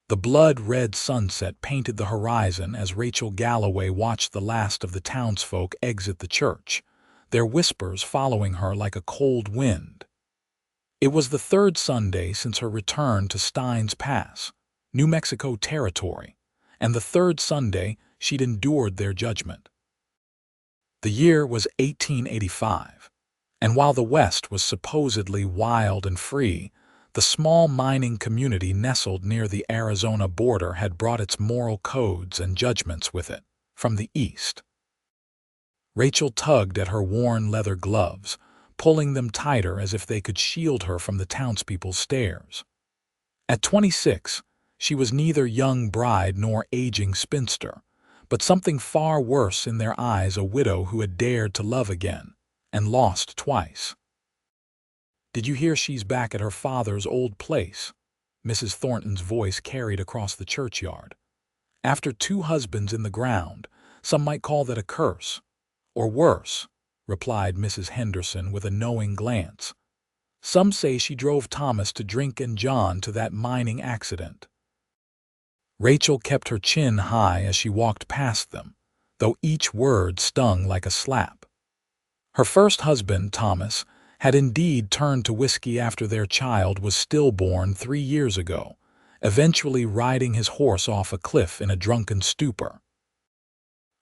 The blood-red sunset painted the horizon as Rachel Galloway watched the last of the townsfolk exit the church, their whispers following her like a cold wind. It was the third Sunday since her return to Steins Pass, New Mexico territory, and the third Sunday she'd endured their judgment. The year was 1885, and while the West was supposedly wild and free, the small mining community nestled near the Arizona border had brought its moral codes and judgments with it from the East. Rachel tugged at her worn leather gloves, pulling them tighter as if they could shield her from the townspeople's stares. At 26, she was neither young bride nor aging spinster, but something far worse in their eyes, a widow who had dared to love again and lost twice. "Did you hear she's back at her father's old place?" Mrs. Thornton's voice carried across the churchyard. "After 2 husbands in the ground, some might call that a curse. Or worse," replied Mrs. Henderson with a knowing glance. "Some say she drove Thomas to drink and John to that mining accident." Rachel kept her chin high as she walked past them, though each word stung like a slap. Her first husband, Thomas, had indeed turned to whiskey after their child was stillborn 3 years ago, eventually riding his horse off a cliff in a drunken stupor.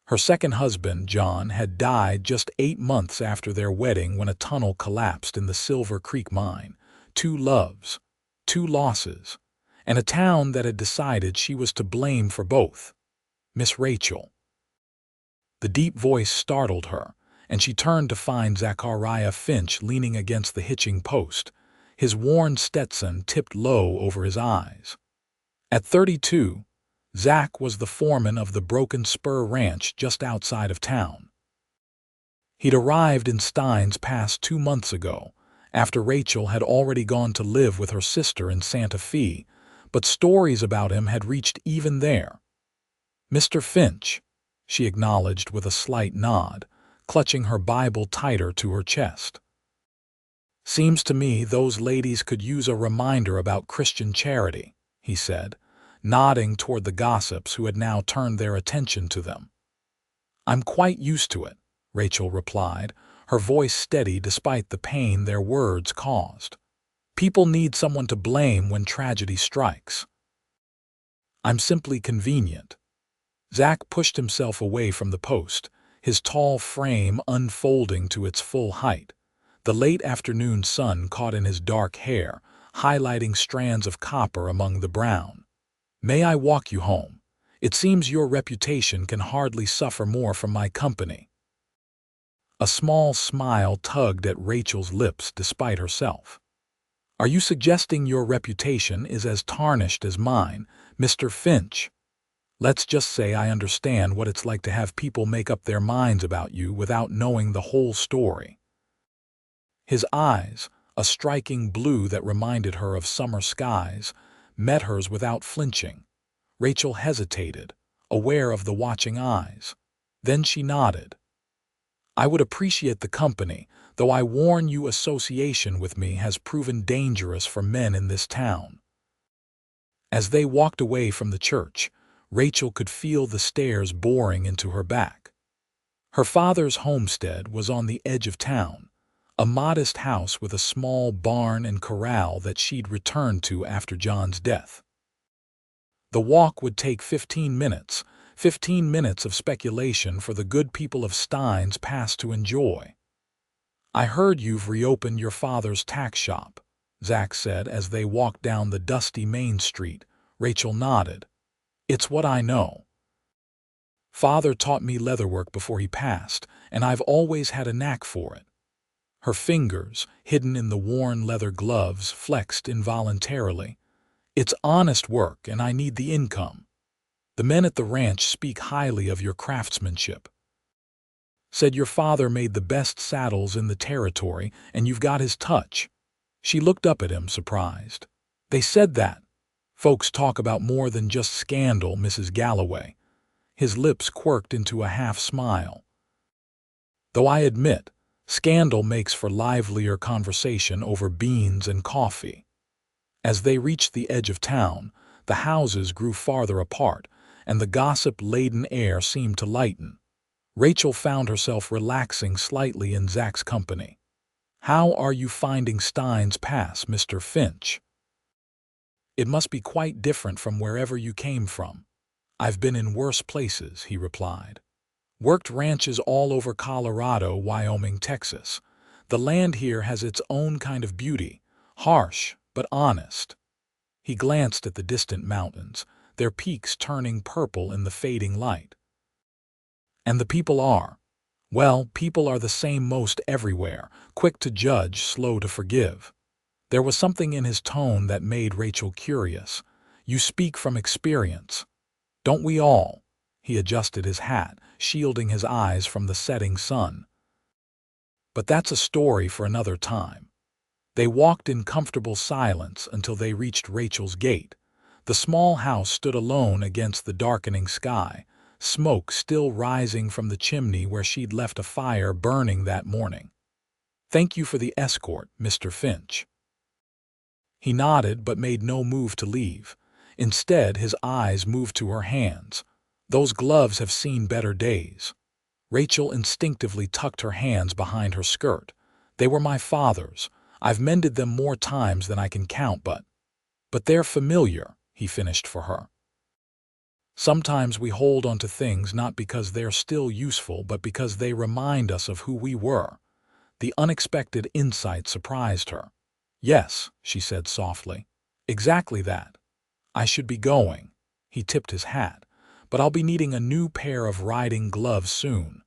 Her second husband, John, had died just 8 months after their wedding when a tunnel collapsed in the Silver Creek mine. 2 loves, 2 losses, and a town that had decided she was to blame for both. Miss Rachel. The deep voice startled her, and she turned to find Zachariah Finch leaning against the hitching post, his worn Stetson tipped low over his eyes. At 32, Zach was the foreman of the Broken Spur Ranch just outside of town. He'd arrived in Steins Pass 2 months ago, after Rachel had already gone to live with her sister in Santa Fe, but stories about him had reached even there. "Mr. Finch," she acknowledged with a slight nod, clutching her Bible tighter to her chest. "Seems to me those ladies could use a reminder about Christian charity," he said, nodding toward the gossips who had now turned their attention to them. "I'm quite used to it," Rachel replied, her voice steady despite the pain their words caused. "People need someone to blame when tragedy strikes." "I'm simply convenient." Zach pushed himself away from the post, his tall frame unfolding to its full height. The late afternoon sun caught in his dark hair, highlighting strands of copper among the brown. "May I walk you home? It seems your reputation can hardly suffer more from my company." A small smile tugged at Rachel's lips despite herself. "Are you suggesting your reputation is as tarnished as mine, Mr. Finch? Let's just say I understand what it's like to have people make up their minds about you without knowing the whole story." His eyes, a striking blue that reminded her of summer skies, met hers without flinching. Rachel hesitated, aware of the watching eyes. Then she nodded. "I would appreciate the company, though I warn you association with me has proven dangerous for men in this town." As they walked away from the church, Rachel could feel the stairs boring into her back. Her father's homestead was on the edge of town, a modest house with a small barn and corral that she'd returned to after John's death. The walk would take 15 minutes, 15 minutes of speculation for the good people of Steins Pass to enjoy. "I heard you've reopened your father's tack shop," Zach said as they walked down the dusty main street. Rachel nodded. "It's what I know. Father taught me leatherwork before he passed, and I've always had a knack for it." Her fingers, hidden in the worn leather gloves, flexed involuntarily. "It's honest work, and I need the income. The men at the ranch speak highly of your craftsmanship. Said your father made the best saddles in the territory, and you've got his touch." She looked up at him, surprised. "They said that. Folks talk about more than just scandal, Mrs. Galloway." His lips quirked into a half-smile. "Though I admit, scandal makes for livelier conversation over beans and coffee." As they reached the edge of town, The houses grew farther apart, and the gossip-laden air seemed to lighten. Rachel found herself relaxing slightly in Zach's company. "How are you finding Steins Pass, Mr. Finch?" "It must be quite different from wherever you came from." "I've been in worse places," he replied. "Worked ranches all over Colorado, Wyoming, Texas. The land here has its own kind of beauty, harsh but honest." He glanced at the distant mountains, their peaks turning purple in the fading light. "And the people are? Well, people are the same most everywhere, quick to judge, slow to forgive." There was something in his tone that made Rachel curious. "You speak from experience." "Don't we all?" He adjusted his hat, shielding his eyes from the setting sun. "But that's a story for another time." They walked in comfortable silence until they reached Rachel's gate. The small house stood alone against the darkening sky, smoke still rising from the chimney where she'd left a fire burning that morning. "Thank you for the escort, Mr. Finch." He nodded but made no move to leave. Instead, his eyes moved to her hands. "Those gloves have seen better days." Rachel instinctively tucked her hands behind her skirt. "They were my father's. I've mended them more times than I can count, but they're familiar," he finished for her. "Sometimes we hold onto things not because they're still useful, but because they remind us of who we were." The unexpected insight surprised her. "Yes," she said softly. "Exactly that. I should be going." He tipped his hat. "But I'll be needing a new pair of riding gloves soon.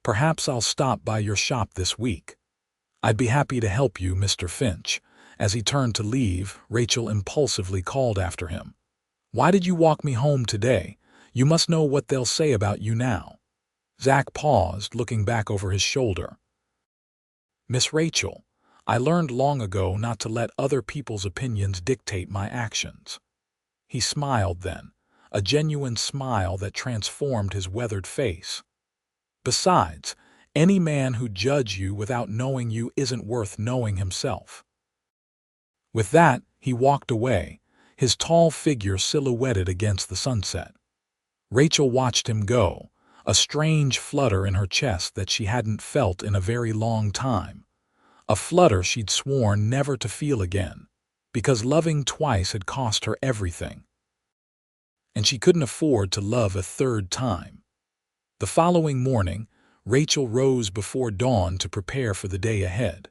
Perhaps I'll stop by your shop this week." "I'd be happy to help you, Mr. Finch." As he turned to leave, Rachel impulsively called after him. "Why did you walk me home today? You must know what they'll say about you now." Zach paused, looking back over his shoulder. "Miss Rachel, I learned long ago not to let other people's opinions dictate my actions." He smiled then, a genuine smile that transformed his weathered face. "Besides, any man who judges you without knowing you isn't worth knowing himself." With that, he walked away, his tall figure silhouetted against the sunset. Rachel watched him go, a strange flutter in her chest that she hadn't felt in a very long time. A flutter she'd sworn never to feel again, because loving twice had cost her everything. And she couldn't afford to love a third time. The following morning, Rachel rose before dawn to prepare for the day ahead.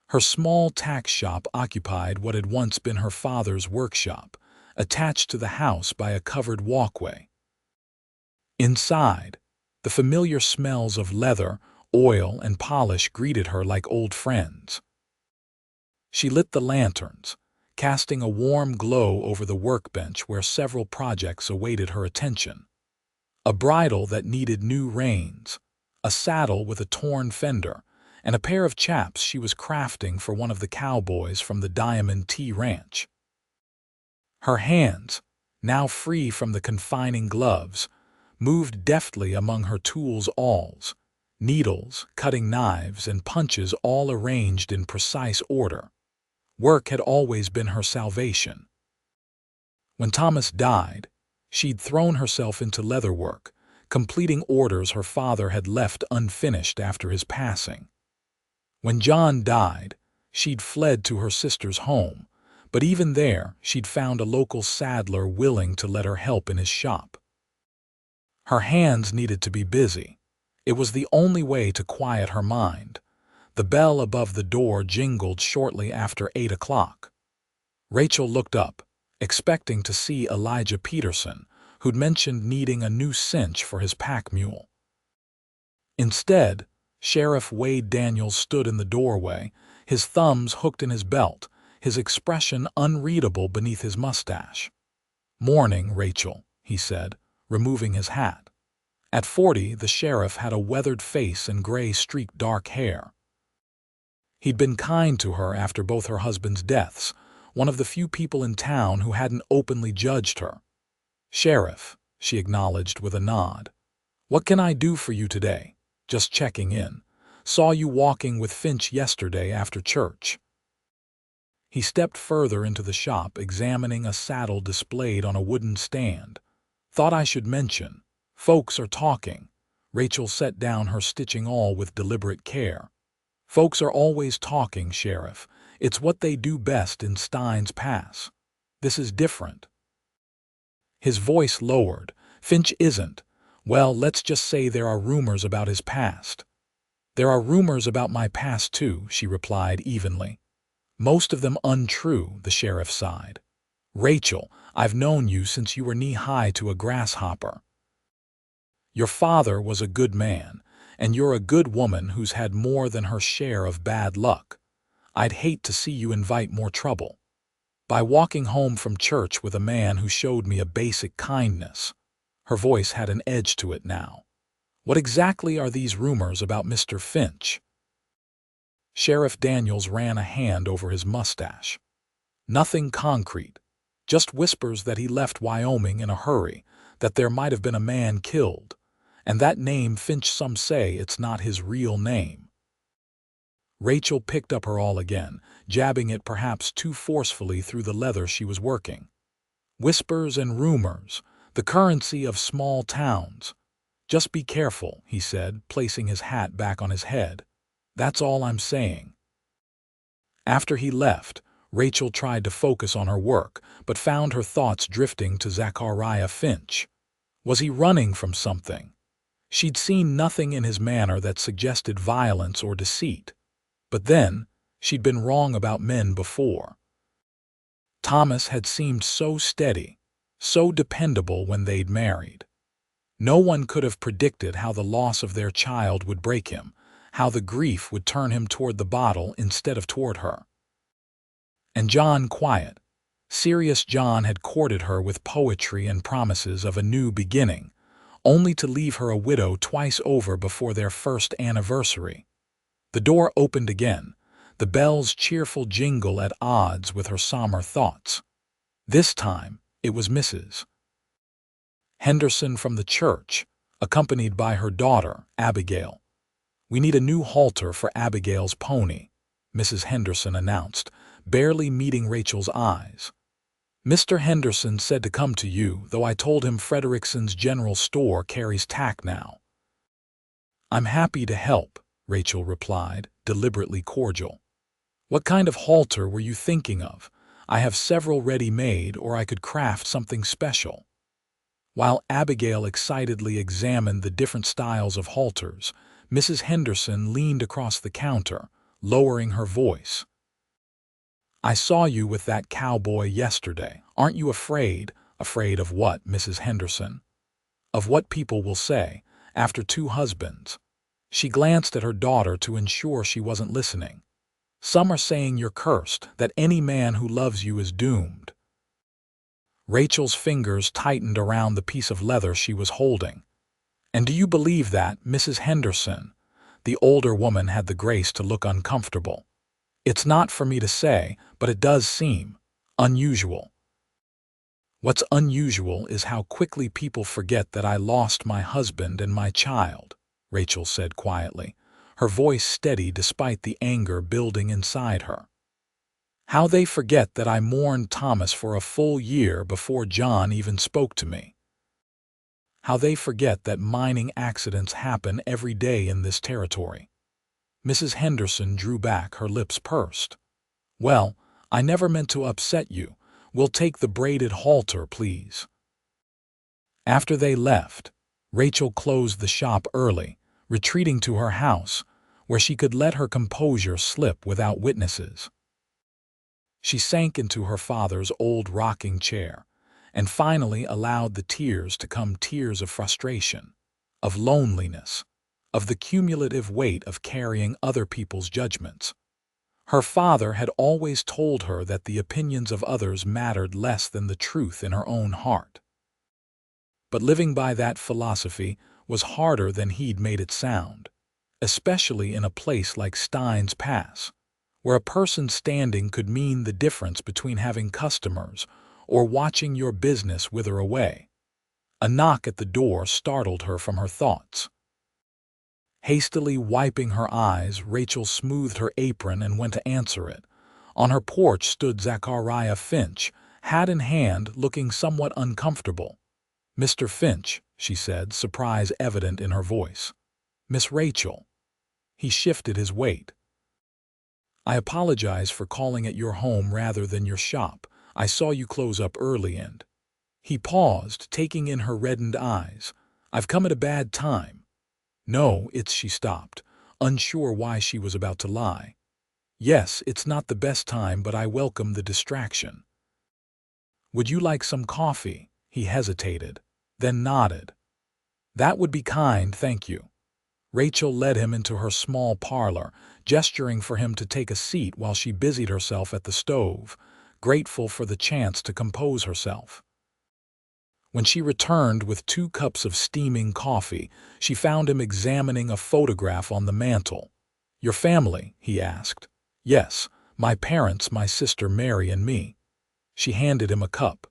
Her small tack shop occupied what had once been her father's workshop, attached to the house by a covered walkway. Inside, the familiar smells of leather, oil, and polish greeted her like old friends. She lit the lanterns, casting a warm glow over the workbench where several projects awaited her attention. A bridle that needed new reins, a saddle with a torn fender, and a pair of chaps she was crafting for one of the cowboys from the Diamond T Ranch. Her hands, now free from the confining gloves, moved deftly among her tools' awls, needles, cutting knives, and punches all arranged in precise order. Work had always been her salvation. When Thomas died, she'd thrown herself into leatherwork, completing orders her father had left unfinished after his passing. When John died, she'd fled to her sister's home, but even there she'd found a local saddler willing to let her help in his shop. Her hands needed to be busy. It was the only way to quiet her mind. The bell above the door jingled shortly after 8 o'clock. Rachel looked up, expecting to see Elijah Peterson, who'd mentioned needing a new cinch for his pack mule. Instead, Sheriff Wade Daniels stood in the doorway, his thumbs hooked in his belt, his expression unreadable beneath his mustache. "Morning, Rachel," he said, removing his hat. At 40, the sheriff had a weathered face and gray-streaked dark hair. He'd been kind to her after both her husbands' deaths, one of the few people in town who hadn't openly judged her. "Sheriff," she acknowledged with a nod. "What can I do for you today? Just checking in. Saw you walking with Finch yesterday after church." He stepped further into the shop, examining a saddle displayed on a wooden stand. "Thought I should mention. Folks are talking." Rachel set down her stitching awl with deliberate care. "Folks are always talking, Sheriff. It's what they do best in Steins Pass. This is different." His voice lowered. "Finch isn't. Well, let's just say there are rumors about his past." "There are rumors about my past too," she replied evenly. "Most of them untrue," the sheriff sighed. "Rachel, I've known you since you were knee-high to a grasshopper. Your father was a good man, and you're a good woman who's had more than her share of bad luck. I'd hate to see you invite more trouble by walking home from church with a man who showed me a basic kindness." Her voice had an edge to it now. "What exactly are these rumors about Mr. Finch?" Sheriff Daniels ran a hand over his mustache. "Nothing concrete. Just whispers that he left Wyoming in a hurry, that there might have been a man killed. And that name Finch, some say it's not his real name." Rachel picked up her awl again, jabbing it perhaps too forcefully through the leather she was working. "Whispers and rumors, the currency of small towns. Just be careful," he said, placing his hat back on his head. "That's all I'm saying." After he left, Rachel tried to focus on her work, but found her thoughts drifting to Zachariah Finch. Was he running from something? She'd seen nothing in his manner that suggested violence or deceit. But then, she'd been wrong about men before. Thomas had seemed so steady, so dependable when they'd married. No one could have predicted how the loss of their child would break him, how the grief would turn him toward the bottle instead of toward her. And John, quiet, serious John, had courted her with poetry and promises of a new beginning, only to leave her a widow twice over before their first anniversary. The door opened again, the bell's cheerful jingle at odds with her somber thoughts. This time, it was Mrs. Henderson from the church, accompanied by her daughter, Abigail. "We need a new halter for Abigail's pony," Mrs. Henderson announced, barely meeting Rachel's eyes. "Mr. Henderson said to come to you, though I told him Frederickson's general store carries tack now." "I'm happy to help," Rachel replied, deliberately cordial. "What kind of halter were you thinking of? I have several ready-made, or I could craft something special." While Abigail excitedly examined the different styles of halters, Mrs. Henderson leaned across the counter, lowering her voice. "I saw you with that cowboy yesterday. Aren't you afraid?" "Afraid of what, Mrs. Henderson?" "Of what people will say, after 2 husbands." She glanced at her daughter to ensure she wasn't listening. "Some are saying you're cursed, that any man who loves you is doomed." Rachel's fingers tightened around the piece of leather she was holding. "And do you believe that, Mrs. Henderson?" The older woman had the grace to look uncomfortable. "It's not for me to say, but it does seem unusual." "What's unusual is how quickly people forget that I lost my husband and my child," Rachel said quietly, her voice steady despite the anger building inside her. "How they forget that I mourned Thomas for a full year before John even spoke to me. How they forget that mining accidents happen every day in this territory." Mrs. Henderson drew back, her lips pursed. "Well, I never meant to upset you. We'll take the braided halter, please." After they left, Rachel closed the shop early, retreating to her house, where she could let her composure slip without witnesses. She sank into her father's old rocking chair, and finally allowed the tears to come, tears of frustration, of loneliness, of the cumulative weight of carrying other people's judgments. Her father had always told her that the opinions of others mattered less than the truth in her own heart. But living by that philosophy was harder than he'd made it sound, especially in a place like Steins Pass, where a person's standing could mean the difference between having customers or watching your business wither away. A knock at the door startled her from her thoughts. Hastily wiping her eyes, Rachel smoothed her apron and went to answer it, On her porch stood Zachariah Finch, hat in hand, looking somewhat uncomfortable. "Mr. Finch," she said, surprise evident in her voice. "Miss Rachel." He shifted his weight. "I apologize for calling at your home rather than your shop. I saw you close up early and—" He paused, taking in her reddened eyes. "I've come at a bad time." "No, she stopped, unsure why she was about to lie. "Yes, it's not the best time, but I welcome the distraction." "Would you like some coffee?" He hesitated, then nodded. "That would be kind, thank you." Rachel led him into her small parlor, gesturing for him to take a seat while she busied herself at the stove, grateful for the chance to compose herself. When she returned with 2 cups of steaming coffee, she found him examining a photograph on the mantel. "Your family?" he asked. "Yes, my parents, my sister Mary and me." She handed him a cup.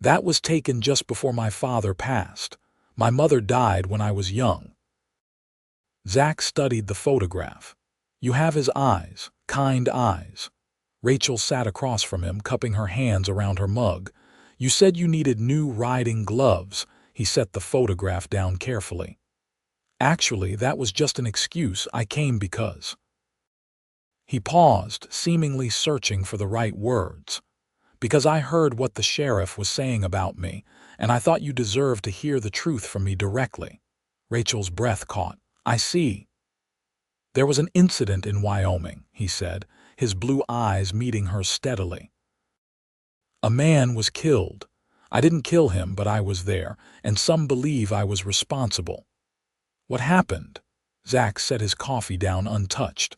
"That was taken just before my father passed. My mother died when I was young." Zach studied the photograph. "You have his eyes, kind eyes." Rachel sat across from him, cupping her hands around her mug. "You said you needed new riding gloves." He set the photograph down carefully. "Actually, that was just an excuse. I came because—" He paused, seemingly searching for the right words. "Because I heard what the sheriff was saying about me, and I thought you deserved to hear the truth from me directly." Rachel's breath caught. "I see." "There was an incident in Wyoming," he said, his blue eyes meeting hers steadily. "A man was killed. I didn't kill him, but I was there, and some believe I was responsible." "What happened?" Zach set his coffee down untouched.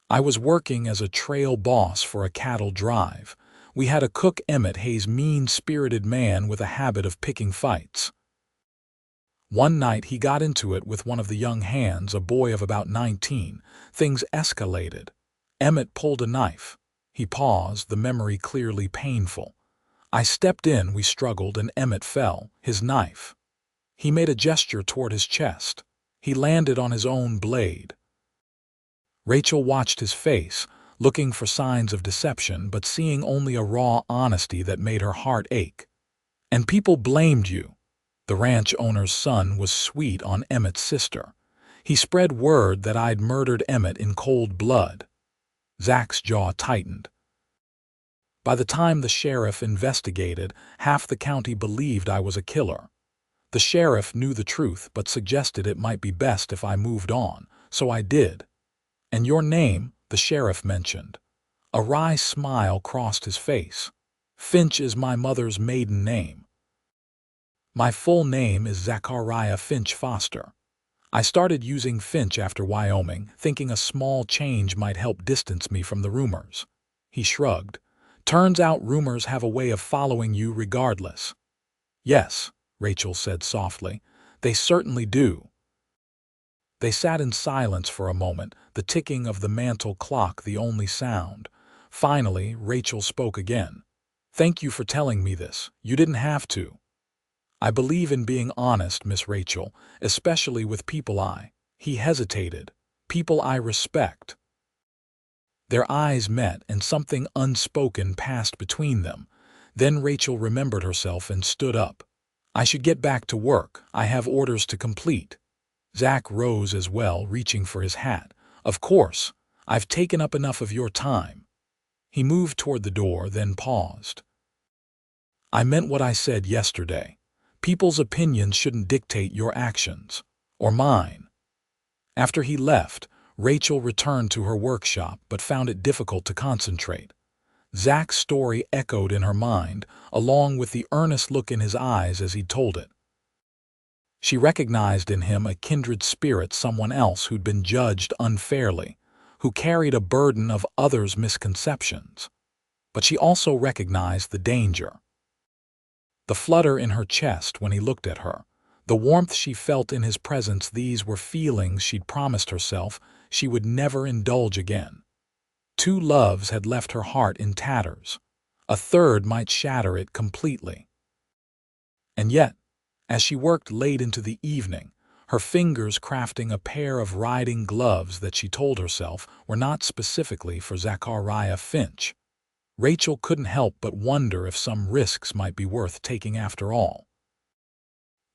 "I was working as a trail boss for a cattle drive. We had a cook, Emmett Hayes, mean-spirited man with a habit of picking fights. One night he got into it with one of the young hands, a boy of about 19. Things escalated. Emmett pulled a knife." He paused, the memory clearly painful. "I stepped in, we struggled, and Emmett fell, his knife." He made a gesture toward his chest. "He landed on his own blade." Rachel watched his face, looking for signs of deception, but seeing only a raw honesty that made her heart ache. "And people blamed you." The ranch owner's son was sweet on Emmett's sister. "He spread word that I'd murdered Emmett in cold blood." Zach's jaw tightened. "By the time the sheriff investigated, half the county believed I was a killer. The sheriff knew the truth but suggested it might be best if I moved on, so I did." "And your name," the sheriff mentioned. A wry smile crossed his face. "Finch is my mother's maiden name. My full name is Zachariah Finch Foster. I started using Finch after Wyoming, thinking a small change might help distance me from the rumors." He shrugged. "Turns out rumors have a way of following you regardless." "Yes," Rachel said softly, "they certainly do." They sat in silence for a moment, the ticking of the mantel clock the only sound. Finally, Rachel spoke again. "Thank you for telling me this. You didn't have to. I believe in being honest, Miss Rachel, especially with people He hesitated. "People I respect." Their eyes met, and something unspoken passed between them. Then Rachel remembered herself and stood up. "I should get back to work. I have orders to complete." Zach rose as well, reaching for his hat. "Of course. I've taken up enough of your time." He moved toward the door, then paused. "I meant what I said yesterday. People's opinions shouldn't dictate your actions. Or mine." After he left, Rachel returned to her workshop but found it difficult to concentrate. Zach's story echoed in her mind, along with the earnest look in his eyes as he told it. She recognized in him a kindred spirit, someone else who'd been judged unfairly, who carried a burden of others' misconceptions. But she also recognized the danger. The flutter in her chest when he looked at her, the warmth she felt in his presence, these were feelings she'd promised herself she would never indulge again. 2 loves had left her heart in tatters. A third might shatter it completely. And yet, as she worked late into the evening, her fingers crafting a pair of riding gloves that she told herself were not specifically for Zachariah Finch, Rachel couldn't help but wonder if some risks might be worth taking after all.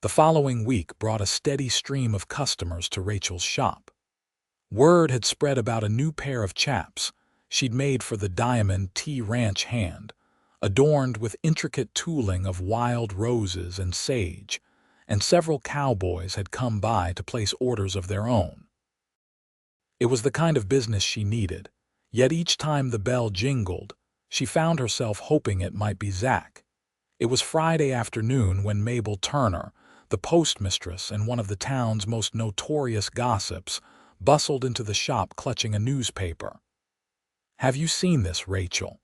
The following week brought a steady stream of customers to Rachel's shop. Word had spread about a new pair of chaps she'd made for the Diamond T Ranch hand, adorned with intricate tooling of wild roses and sage, and several cowboys had come by to place orders of their own. It was the kind of business she needed, yet each time the bell jingled, she found herself hoping it might be Zach. It was Friday afternoon when Mabel Turner, the postmistress and one of the town's most notorious gossips, bustled into the shop clutching a newspaper. "Have you seen this, Rachel?"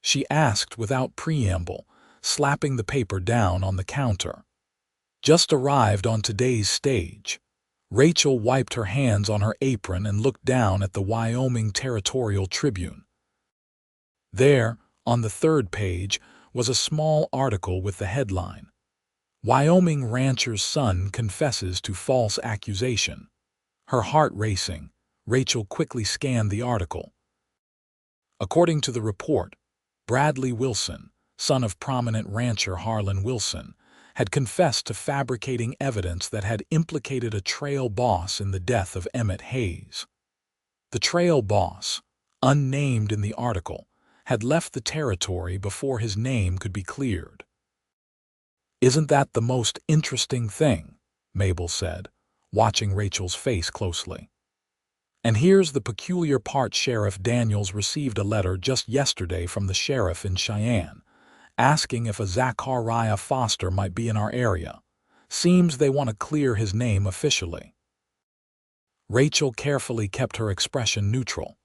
she asked without preamble, slapping the paper down on the counter. Just arrived on today's stage. Rachel wiped her hands on her apron and looked down at the Wyoming Territorial Tribune. There, on the third page, was a small article with the headline, "Wyoming Rancher's Son Confesses to False Accusation." Her heart racing, Rachel quickly scanned the article. According to the report, Bradley Wilson, son of prominent rancher Harlan Wilson, had confessed to fabricating evidence that had implicated a trail boss in the death of Emmett Hayes. The trail boss, unnamed in the article, had left the territory before his name could be cleared. "Isn't that the most interesting thing?" Mabel said, watching Rachel's face closely. "And here's the peculiar part. Sheriff Daniels received a letter just yesterday from the sheriff in Cheyenne, asking if a Zachariah Foster might be in our area. Seems they want to clear his name officially." Rachel carefully kept her expression neutral.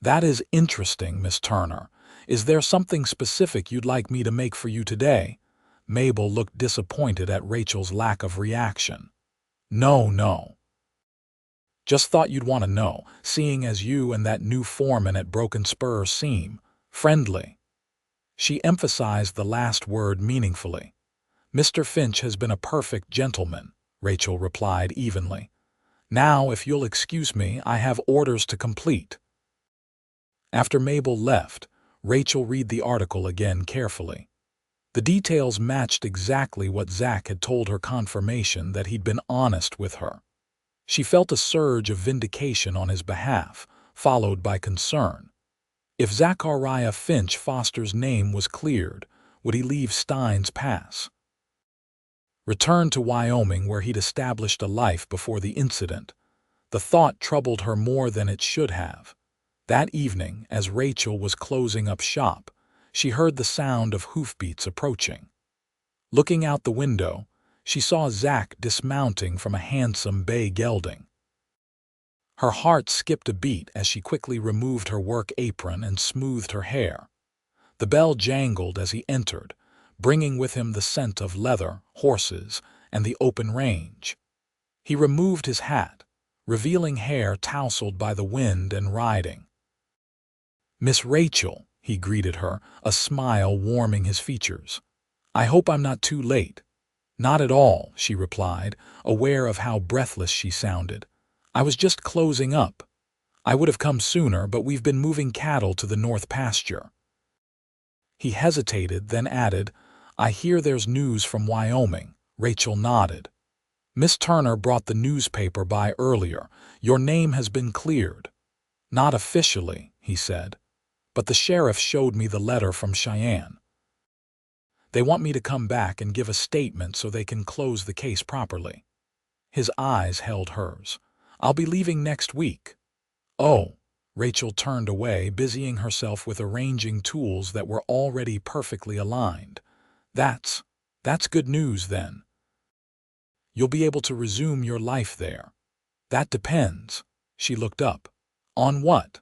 "That is interesting, Miss Turner. Is there something specific you'd like me to make for you today?" Mabel looked disappointed at Rachel's lack of reaction. No. Just thought you'd want to know, seeing as you and that new foreman at Broken Spur seem friendly." She emphasized the last word meaningfully. "Mr. Finch has been a perfect gentleman," Rachel replied evenly. "Now, if you'll excuse me, I have orders to complete." After Mabel left, Rachel read the article again carefully. The details matched exactly what Zach had told her, confirmation that he'd been honest with her. She felt a surge of vindication on his behalf, followed by concern. If Zachariah Finch Foster's name was cleared, would he leave Steins Pass? Return to Wyoming, where he'd established a life before the incident? The thought troubled her more than it should have. That evening, as Rachel was closing up shop, she heard the sound of hoofbeats approaching. Looking out the window, she saw Zach dismounting from a handsome bay gelding. Her heart skipped a beat as she quickly removed her work apron and smoothed her hair. The bell jangled as he entered, bringing with him the scent of leather, horses, and the open range. He removed his hat, revealing hair tousled by the wind and riding. "Miss Rachel," he greeted her, a smile warming his features. "I hope I'm not too late." "Not at all," she replied, aware of how breathless she sounded. "I was just closing up. I would have come sooner, but we've been moving cattle to the north pasture." He hesitated, then added, "I hear there's news from Wyoming." Rachel nodded. "Miss Turner brought the newspaper by earlier. Your name has been cleared." "Not officially," he said, "but the sheriff showed me the letter from Cheyenne. They want me to come back and give a statement so they can close the case properly." His eyes held hers. "I'll be leaving next week." "Oh." Rachel turned away, busying herself with arranging tools that were already perfectly aligned. That's good news, then. You'll be able to resume your life there." "That depends." She looked up. "On what?"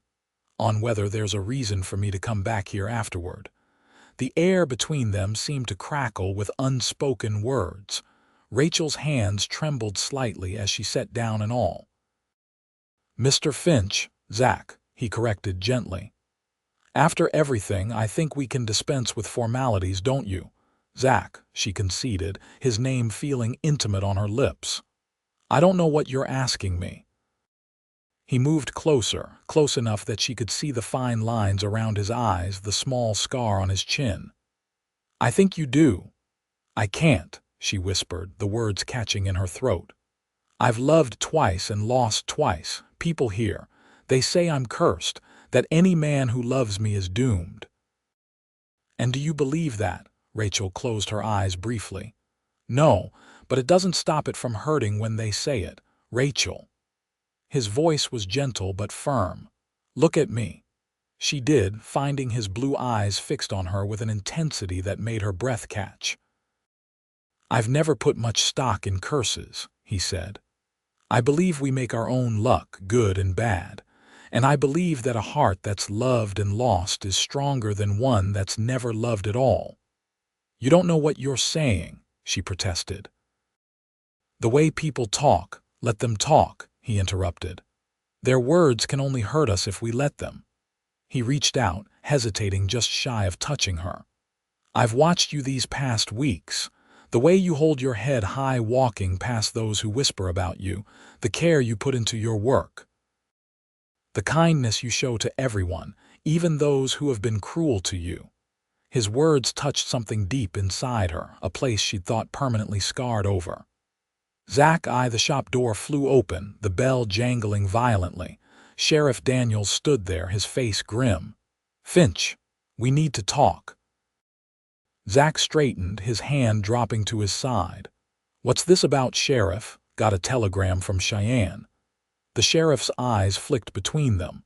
"On whether there's a reason for me to come back here afterward." The air between them seemed to crackle with unspoken words. Rachel's hands trembled slightly as she sat down and all. "Mr. Finch, Zach," he corrected gently. "After everything, I think we can dispense with formalities, don't you?" "Zach," she conceded, his name feeling intimate on her lips. "I don't know what you're asking me." He moved closer, close enough that she could see the fine lines around his eyes, the small scar on his chin. "I think you do." "I can't," she whispered, the words catching in her throat. "I've loved twice and lost twice. People here, they say I'm cursed, that any man who loves me is doomed." "And do you believe that?" Rachel closed her eyes briefly. "No, but it doesn't stop it from hurting when they say it. Rachel." His voice was gentle but firm. "Look at me." She did, finding his blue eyes fixed on her with an intensity that made her breath catch. "I've never put much stock in curses," he said. "I believe we make our own luck, good and bad. And I believe that a heart that's loved and lost is stronger than one that's never loved at all." "You don't know what you're saying," she protested. "The way people talk, let them talk," he interrupted. "Their words can only hurt us if we let them." He reached out, hesitating just shy of touching her. "I've watched you these past weeks. The way you hold your head high walking past those who whisper about you, the care you put into your work, the kindness you show to everyone, even those who have been cruel to you." His words touched something deep inside her, a place she'd thought permanently scarred over. The shop door flew open, the bell jangling violently. Sheriff Daniels stood there, his face grim. "Finch, we need to talk." Zach straightened, his hand dropping to his side. "What's this about, Sheriff?" "Got a telegram from Cheyenne." The sheriff's eyes flicked between them.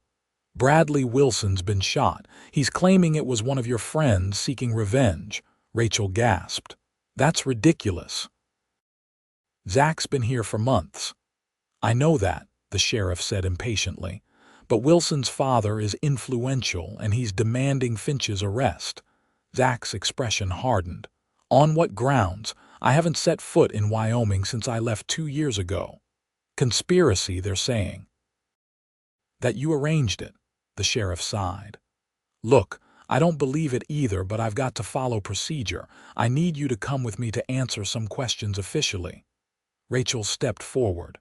"Bradley Wilson's been shot. He's claiming it was one of your friends seeking revenge." Rachel gasped. "That's ridiculous." "Zach's been here for months." "I know that," the sheriff said impatiently. "But Wilson's father is influential and he's demanding Finch's arrest." Zach's expression hardened. "On what grounds? I haven't set foot in Wyoming since I left 2 years ago." "Conspiracy, they're saying." "That you arranged it," the sheriff sighed. "Look, I don't believe it either, but I've got to follow procedure. I need you to come with me to answer some questions officially." Rachel stepped forward.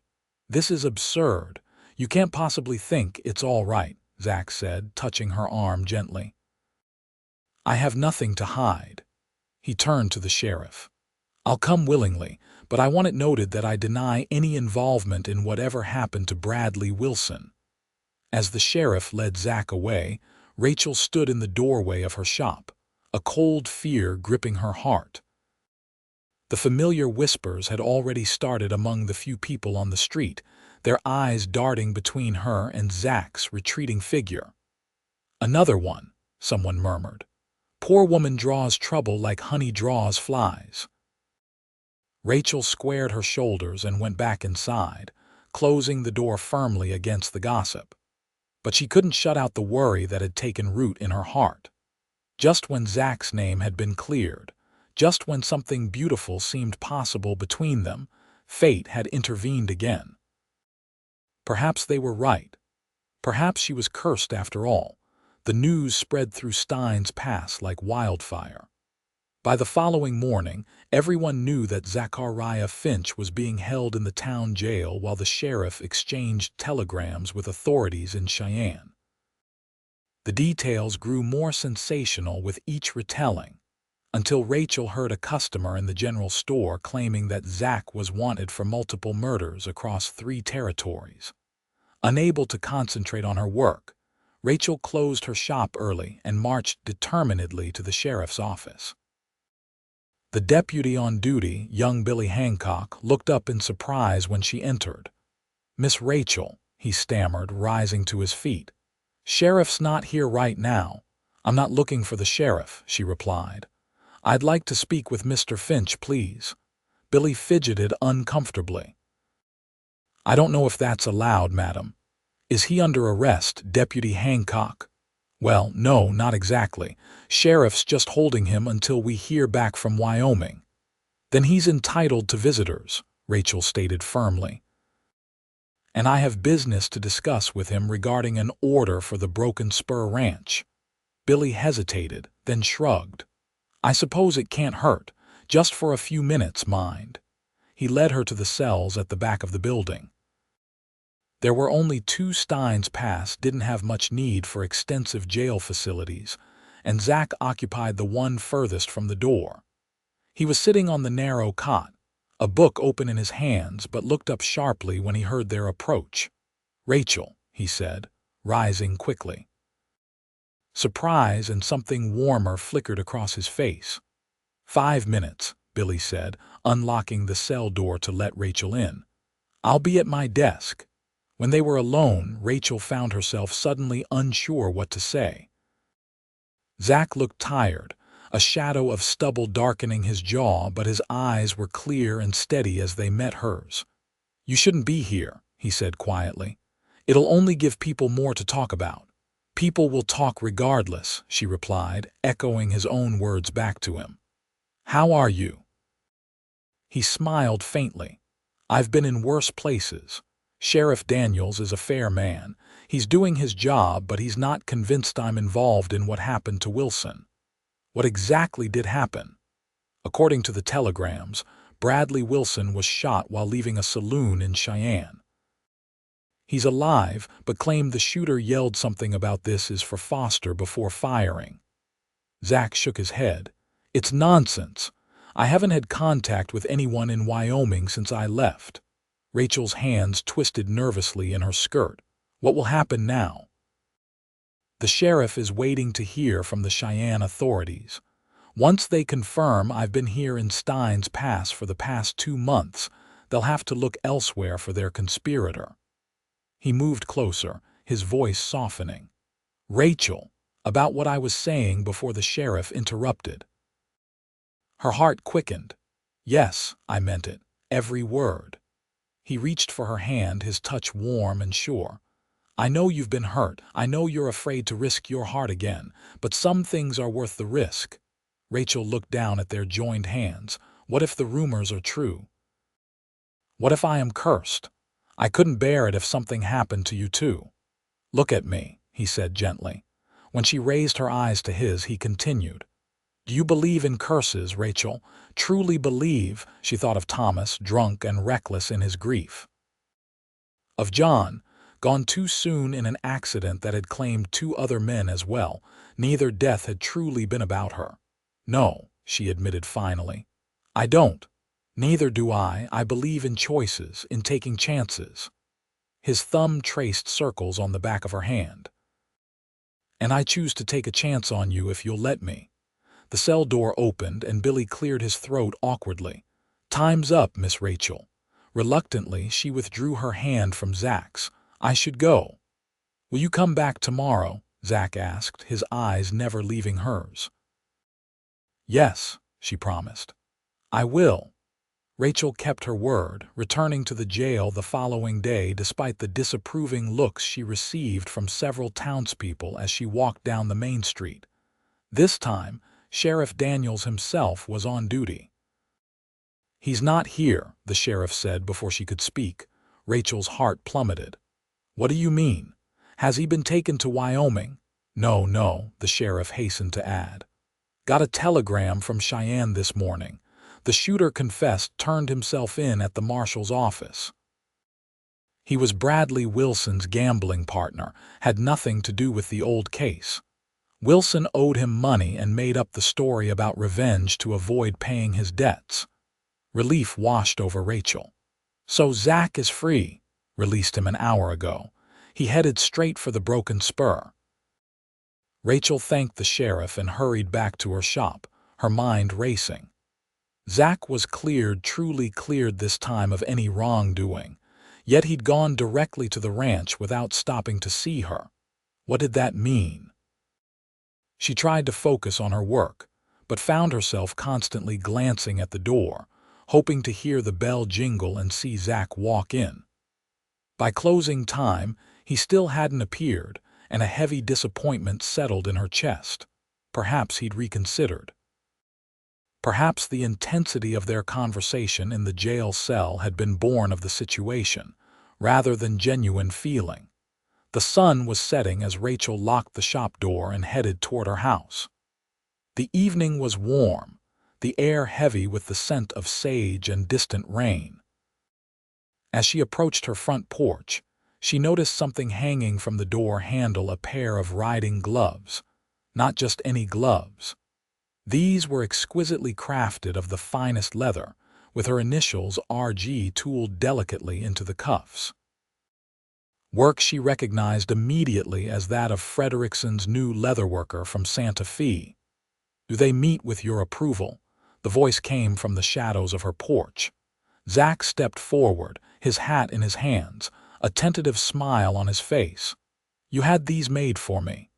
"This is absurd. You can't possibly think it's all right," Zach said, touching her arm gently. "I have nothing to hide." He turned to the sheriff. "I'll come willingly, but I want it noted that I deny any involvement in whatever happened to Bradley Wilson." As the sheriff led Zach away, Rachel stood in the doorway of her shop, a cold fear gripping her heart. The familiar whispers had already started among the few people on the street, their eyes darting between her and Zach's retreating figure. "Another one," someone murmured. "Poor woman draws trouble like honey draws flies." Rachel squared her shoulders and went back inside, closing the door firmly against the gossip. But she couldn't shut out the worry that had taken root in her heart. Just when Zach's name had been cleared, just when something beautiful seemed possible between them, fate had intervened again. Perhaps they were right. Perhaps she was cursed after all. The news spread through Steins Pass like wildfire. By the following morning, everyone knew that Zachariah Finch was being held in the town jail while the sheriff exchanged telegrams with authorities in Cheyenne. The details grew more sensational with each retelling, until Rachel heard a customer in the general store claiming that Zach was wanted for multiple murders across 3 territories. Unable to concentrate on her work, Rachel closed her shop early and marched determinedly to the sheriff's office. The deputy on duty, young Billy Hancock, looked up in surprise when she entered. "Miss Rachel," he stammered, rising to his feet. "Sheriff's not here right now." "I'm not looking for the sheriff," she replied. "I'd like to speak with Mr. Finch, please." Billy fidgeted uncomfortably. "I don't know if that's allowed, madam." "Is he under arrest, Deputy Hancock?" "Well, no, not exactly. Sheriff's just holding him until we hear back from Wyoming." "Then he's entitled to visitors," Rachel stated firmly. "And I have business to discuss with him regarding an order for the Broken Spur Ranch." Billy hesitated, then shrugged. "I suppose it can't hurt. Just for a few minutes, mind." He led her to the cells at the back of the building. There were only two. Steins Pass didn't have much need for extensive jail facilities, and Zach occupied the one furthest from the door. He was sitting on the narrow cot, a book open in his hands, but looked up sharply when he heard their approach. "Rachel," he said, rising quickly. Surprise and something warmer flickered across his face. "5 minutes," Billy said, unlocking the cell door to let Rachel in. "I'll be at my desk." When they were alone, Rachel found herself suddenly unsure what to say. Zach looked tired, a shadow of stubble darkening his jaw, but his eyes were clear and steady as they met hers. "You shouldn't be here," he said quietly. "It'll only give people more to talk about." "People will talk regardless," she replied, echoing his own words back to him. "How are you?" He smiled faintly. "I've been in worse places. Sheriff Daniels is a fair man. He's doing his job, but he's not convinced I'm involved in what happened to Wilson." "What exactly did happen?" "According to the telegrams, Bradley Wilson was shot while leaving a saloon in Cheyenne. He's alive, but claimed the shooter yelled something about this is for Foster before firing." Zach shook his head. "It's nonsense. I haven't had contact with anyone in Wyoming since I left." Rachel's hands twisted nervously in her skirt. "What will happen now?" "The sheriff is waiting to hear from the Cheyenne authorities. Once they confirm I've been here in Steins Pass for the past 2 months, they'll have to look elsewhere for their conspirator." He moved closer, his voice softening. "Rachel, about what I was saying before the sheriff interrupted." Her heart quickened. "Yes, I meant it, every word." He reached for her hand, his touch warm and sure. "I know you've been hurt. I know you're afraid to risk your heart again, but some things are worth the risk." Rachel looked down at their joined hands. "What if the rumors are true? What if I am cursed? I couldn't bear it if something happened to you too." "Look at me," he said gently. When she raised her eyes to his, he continued. "Do you believe in curses, Rachel? Truly believe?" She thought of Thomas, drunk and reckless in his grief. Of John, gone too soon in an accident that had claimed 2 other men as well. Neither death had truly been about her. "No," she admitted finally. "I don't. Neither do I. I believe in choices, in taking chances." His thumb traced circles on the back of her hand. "And I choose to take a chance on you if you'll let me." The cell door opened and Billy cleared his throat awkwardly. "Time's up, Miss Rachel." Reluctantly, she withdrew her hand from Zach's. "I should go." "Will you come back tomorrow?" Zach asked, his eyes never leaving hers. "Yes," she promised. "I will." Rachel kept her word, returning to the jail the following day despite the disapproving looks she received from several townspeople as she walked down the main street. This time, Sheriff Daniels himself was on duty. "He's not here," the sheriff said before she could speak. Rachel's heart plummeted. "What do you mean? Has he been taken to Wyoming?" No, the sheriff hastened to add. "Got a telegram from Cheyenne this morning. The shooter confessed, turned himself in at the marshal's office. He was Bradley Wilson's gambling partner, had nothing to do with the old case. Wilson owed him money and made up the story about revenge to avoid paying his debts." Relief washed over Rachel. "So Zach is free." "Released him an hour ago. He headed straight for the Broken Spur." Rachel thanked the sheriff and hurried back to her shop, her mind racing. Zach was cleared, truly cleared this time of any wrongdoing, yet he'd gone directly to the ranch without stopping to see her. What did that mean? She tried to focus on her work, but found herself constantly glancing at the door, hoping to hear the bell jingle and see Zach walk in. By closing time, he still hadn't appeared, and a heavy disappointment settled in her chest. Perhaps he'd reconsidered. Perhaps the intensity of their conversation in the jail cell had been born of the situation, rather than genuine feeling. The sun was setting as Rachel locked the shop door and headed toward her house. The evening was warm, the air heavy with the scent of sage and distant rain. As she approached her front porch, She noticed something hanging from the door handle, a pair of riding gloves. Not just any gloves. These were exquisitely crafted of the finest leather, with her initials RG tooled delicately into the cuffs. Work she recognized immediately as that of Frederickson's new leatherworker from Santa Fe. "Do they meet with your approval?" The voice came from the shadows of her porch. Zach stepped forward, his hat in his hands, a tentative smile on his face. "You had these made for me?"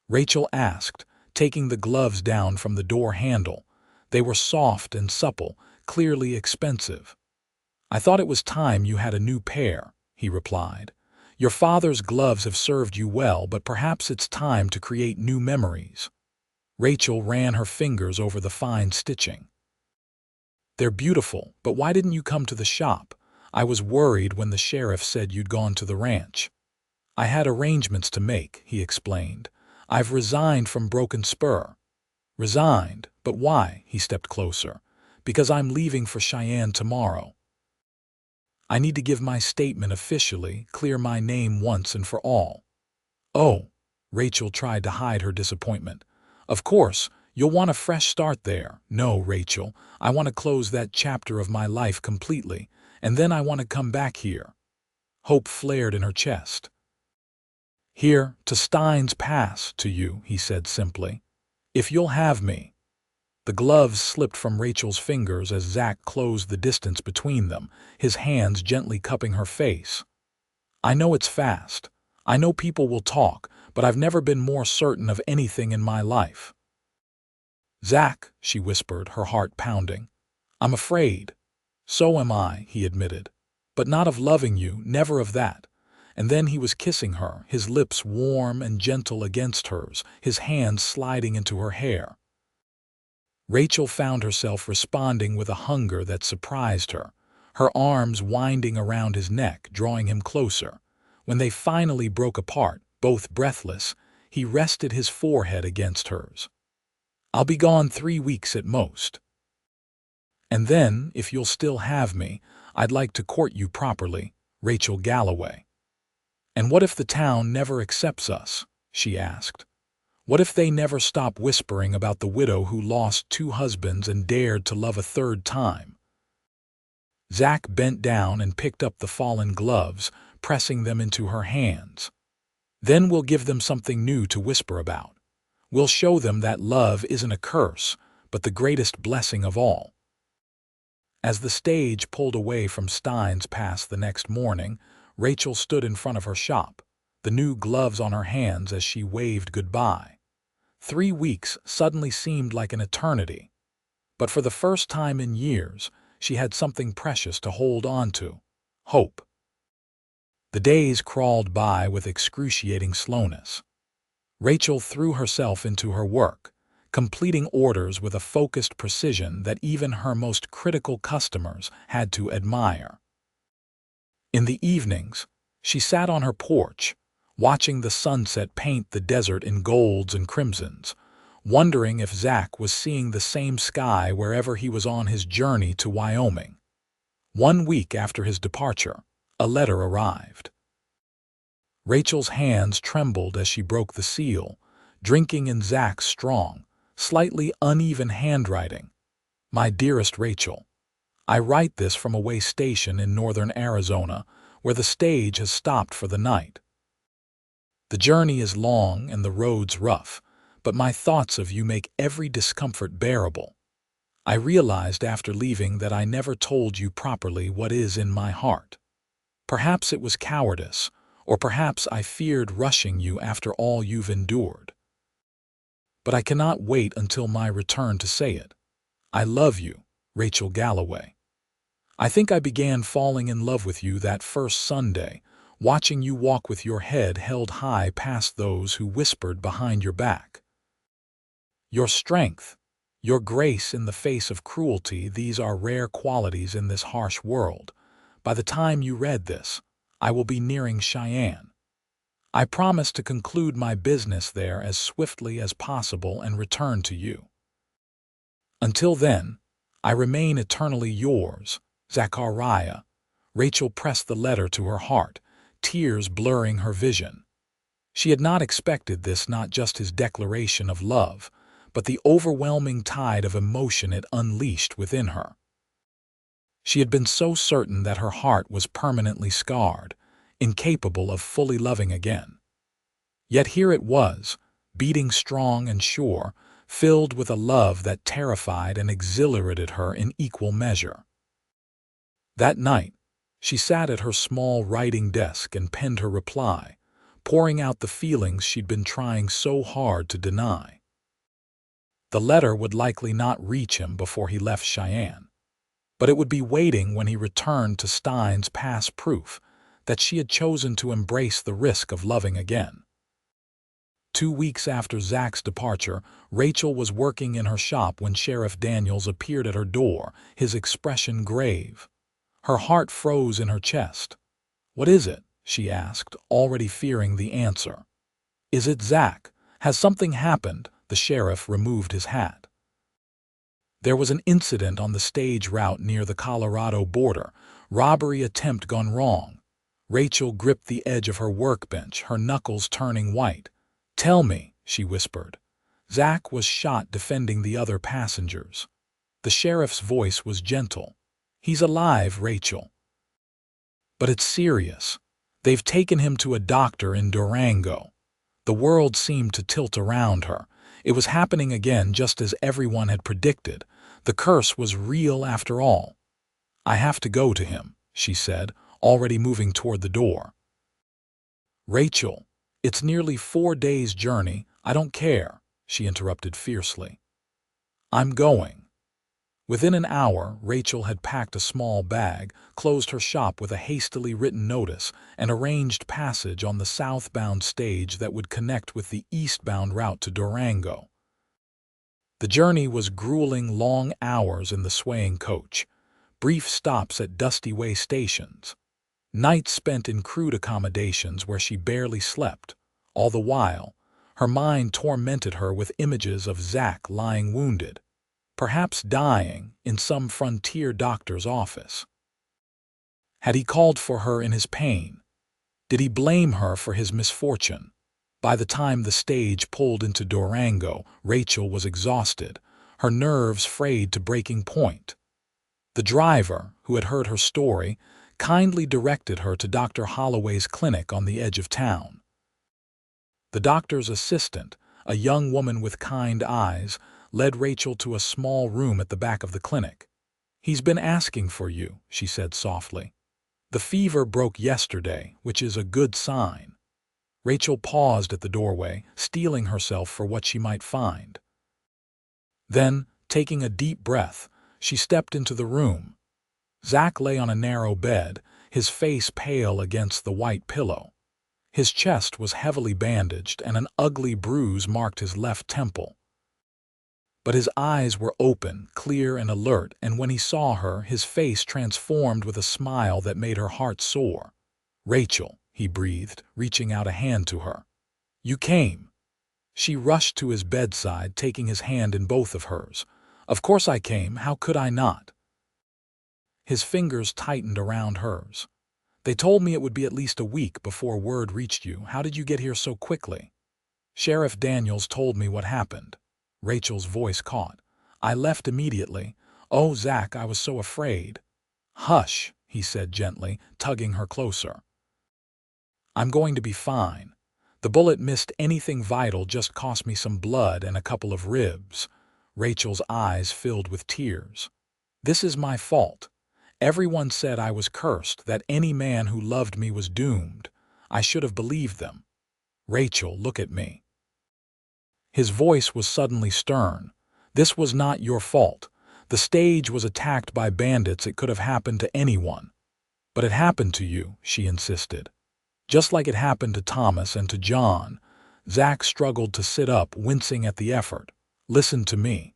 Rachel asked, taking the gloves down from the door handle. They were soft and supple, clearly expensive. "I thought it was time you had a new pair," he replied. "Your father's gloves have served you well, but perhaps it's time to create new memories." Rachel ran her fingers over the fine stitching. "They're beautiful, but why didn't you come to the shop? I was worried when the sheriff said you'd gone to the ranch." "I had arrangements to make," he explained. "I've resigned from Broken Spur." "Resigned? But why?" He stepped closer. "Because I'm leaving for Cheyenne tomorrow. I need to give my statement officially, clear my name once and for all." "Oh," Rachel tried to hide her disappointment. "Of course, you'll want a fresh start there." "No, Rachel, I want to close that chapter of my life completely, and then I want to come back here." Hope flared in her chest. "Here, to Steins Pass, to you," he said simply. "If you'll have me." The gloves slipped from Rachel's fingers as Zach closed the distance between them, his hands gently cupping her face. "I know it's fast. I know people will talk, but I've never been more certain of anything in my life." "Zach," she whispered, her heart pounding. "I'm afraid." "So am I," he admitted. "But not of loving you, never of that." And then he was kissing her, his lips warm and gentle against hers, his hands sliding into her hair. Rachel found herself responding with a hunger that surprised her, her arms winding around his neck, drawing him closer. When they finally broke apart, both breathless, he rested his forehead against hers. "I'll be gone 3 weeks at most. And then, if you'll still have me, I'd like to court you properly, Rachel Galloway." "And what if the town never accepts us?" she asked. "What if they never stop whispering about the widow who lost 2 husbands and dared to love a 3rd time?" Zach bent down and picked up the fallen gloves, pressing them into her hands. "Then we'll give them something new to whisper about. We'll show them that love isn't a curse, but the greatest blessing of all." As the stage pulled away from Steins Pass the next morning, Rachel stood in front of her shop, the new gloves on her hands as she waved goodbye. 3 weeks suddenly seemed like an eternity. But for the first time in years, she had something precious to hold on to: hope. The days crawled by with excruciating slowness. Rachel threw herself into her work, completing orders with a focused precision that even her most critical customers had to admire. In the evenings, she sat on her porch, watching the sunset paint the desert in golds and crimsons, wondering if Zach was seeing the same sky wherever he was on his journey to Wyoming. 1 week after his departure, a letter arrived. Rachel's hands trembled as she broke the seal, drinking in Zach's strong, slightly uneven handwriting. "My dearest Rachel, I write this from a way station in northern Arizona, where the stage has stopped for the night. The journey is long and the roads rough, but my thoughts of you make every discomfort bearable. I realized after leaving that I never told you properly what is in my heart. Perhaps it was cowardice, or perhaps I feared rushing you after all you've endured. But I cannot wait until my return to say it. I love you, Rachel Galloway. I think I began falling in love with you that first Sunday, watching you walk with your head held high past those who whispered behind your back. Your strength, your grace in the face of cruelty, these are rare qualities in this harsh world. By the time you read this, I will be nearing Cheyenne. I promise to conclude my business there as swiftly as possible and return to you. Until then, I remain eternally yours, Zachariah." Rachel pressed the letter to her heart, tears blurring her vision. She had not expected this, not just his declaration of love, but the overwhelming tide of emotion it unleashed within her. She had been so certain that her heart was permanently scarred, incapable of fully loving again. Yet here it was, beating strong and sure, filled with a love that terrified and exhilarated her in equal measure. That night, she sat at her small writing desk and penned her reply, pouring out the feelings she'd been trying so hard to deny. The letter would likely not reach him before he left Cheyenne, but it would be waiting when he returned to Steins Pass, proof that she had chosen to embrace the risk of loving again. 2 weeks after Zach's departure, Rachel was working in her shop when Sheriff Daniels appeared at her door, his expression grave. Her heart froze in her chest. "What is it?" she asked, already fearing the answer. "Is it Zach? Has something happened?" The sheriff removed his hat. There was an incident on the stage route near the Colorado border. Robbery attempt gone wrong. Rachel gripped the edge of her workbench, her knuckles turning white. "Tell me," she whispered. "Zach was shot defending the other passengers." The sheriff's voice was gentle. "He's alive, Rachel. But it's serious. They've taken him to a doctor in Durango." The world seemed to tilt around her. It was happening again, just as everyone had predicted. The curse was real after all. "I have to go to him," she said, already moving toward the door. "Rachel, it's nearly 4 days' journey. I don't care," she interrupted fiercely. "I'm going." Within an hour, Rachel had packed a small bag, closed her shop with a hastily written notice, and arranged passage on the southbound stage that would connect with the eastbound route to Durango. The journey was grueling, long hours in the swaying coach, brief stops at dusty way stations, nights spent in crude accommodations where she barely slept. All the while, her mind tormented her with images of Zach lying wounded, perhaps dying, in some frontier doctor's office. Had he called for her in his pain? Did he blame her for his misfortune? By the time the stage pulled into Durango, Rachel was exhausted, her nerves frayed to breaking point. The driver, who had heard her story, kindly directed her to Dr. Holloway's clinic on the edge of town. The doctor's assistant, a young woman with kind eyes, led Rachel to a small room at the back of the clinic. "He's been asking for you," she said softly. "The fever broke yesterday, which is a good sign." Rachel paused at the doorway, steeling herself for what she might find. Then, taking a deep breath, she stepped into the room. Zach lay on a narrow bed, his face pale against the white pillow. His chest was heavily bandaged, and an ugly bruise marked his left temple. But his eyes were open, clear and alert, and when he saw her, his face transformed with a smile that made her heart soar. "Rachel," he breathed, reaching out a hand to her. "You came." She rushed to his bedside, taking his hand in both of hers. "Of course I came. How could I not?" His fingers tightened around hers. "They told me it would be at least a week before word reached you. How did you get here so quickly?" "Sheriff Daniels told me what happened." Rachel's voice caught. "I left immediately. Oh, Zach, I was so afraid." "Hush," he said gently, tugging her closer. "I'm going to be fine. The bullet missed anything vital, just cost me some blood and a couple of ribs." Rachel's eyes filled with tears. "This is my fault. Everyone said I was cursed, that any man who loved me was doomed. I should have believed them. Rachel, look at me." His voice was suddenly stern. "This was not your fault. The stage was attacked by bandits. It could have happened to anyone." "But it happened to you," she insisted. "Just like it happened to Thomas and to John." Zach struggled to sit up, wincing at the effort. "Listen to me.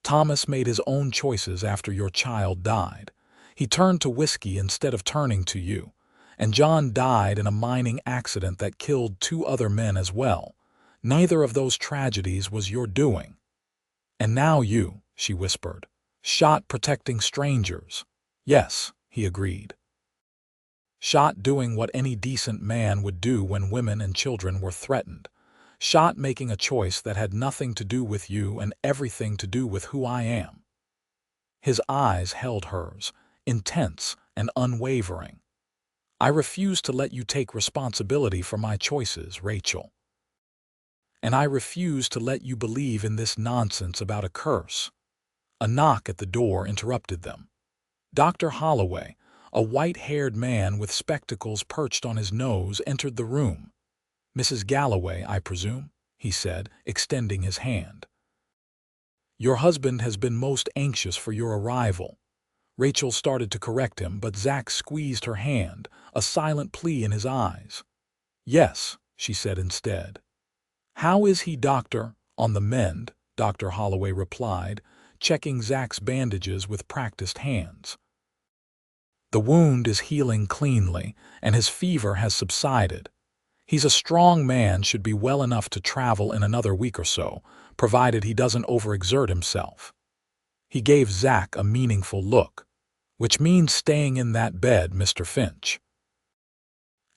Thomas made his own choices after your child died. He turned to whiskey instead of turning to you. And John died in a mining accident that killed 2 other men as well. Neither of those tragedies was your doing. And now you," she whispered, "shot protecting strangers." "Yes," he agreed. Shot doing what any decent man would do when women and children were threatened. Shot making a choice that had nothing to do with you and everything to do with who I am. His eyes held hers, intense and unwavering. I refuse to let you take responsibility for my choices, Rachel. And I refuse to let you believe in this nonsense about a curse. A knock at the door interrupted them. Dr. Holloway, a white-haired man with spectacles perched on his nose, entered the room. "Mrs. Galloway, I presume?" he said, extending his hand. "Your husband has been most anxious for your arrival." Rachel started to correct him, but Zach squeezed her hand, a silent plea in his eyes. "Yes," she said instead. "How is he, doctor?" "On the mend," Dr. Holloway replied, checking Zach's bandages with practiced hands. "The wound is healing cleanly, and his fever has subsided. He's a strong man, should be well enough to travel in another week or so, provided he doesn't overexert himself." He gave Zach a meaningful look. "Which means staying in that bed, Mr. Finch."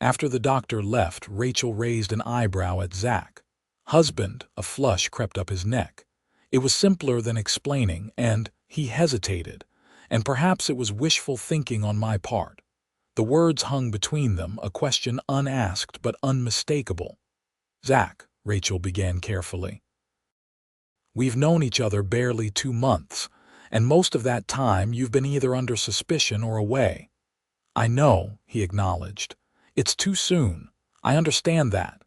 After the doctor left, Rachel raised an eyebrow at Zach. "Husband," a flush crept up his neck. It was simpler than explaining, and he hesitated, and perhaps it was wishful thinking on my part. The words hung between them, a question unasked but unmistakable. "Zach," Rachel began carefully, "we've known each other barely 2 months, and most of that time you've been either under suspicion or away." "I know," he acknowledged. "It's too soon. I understand that."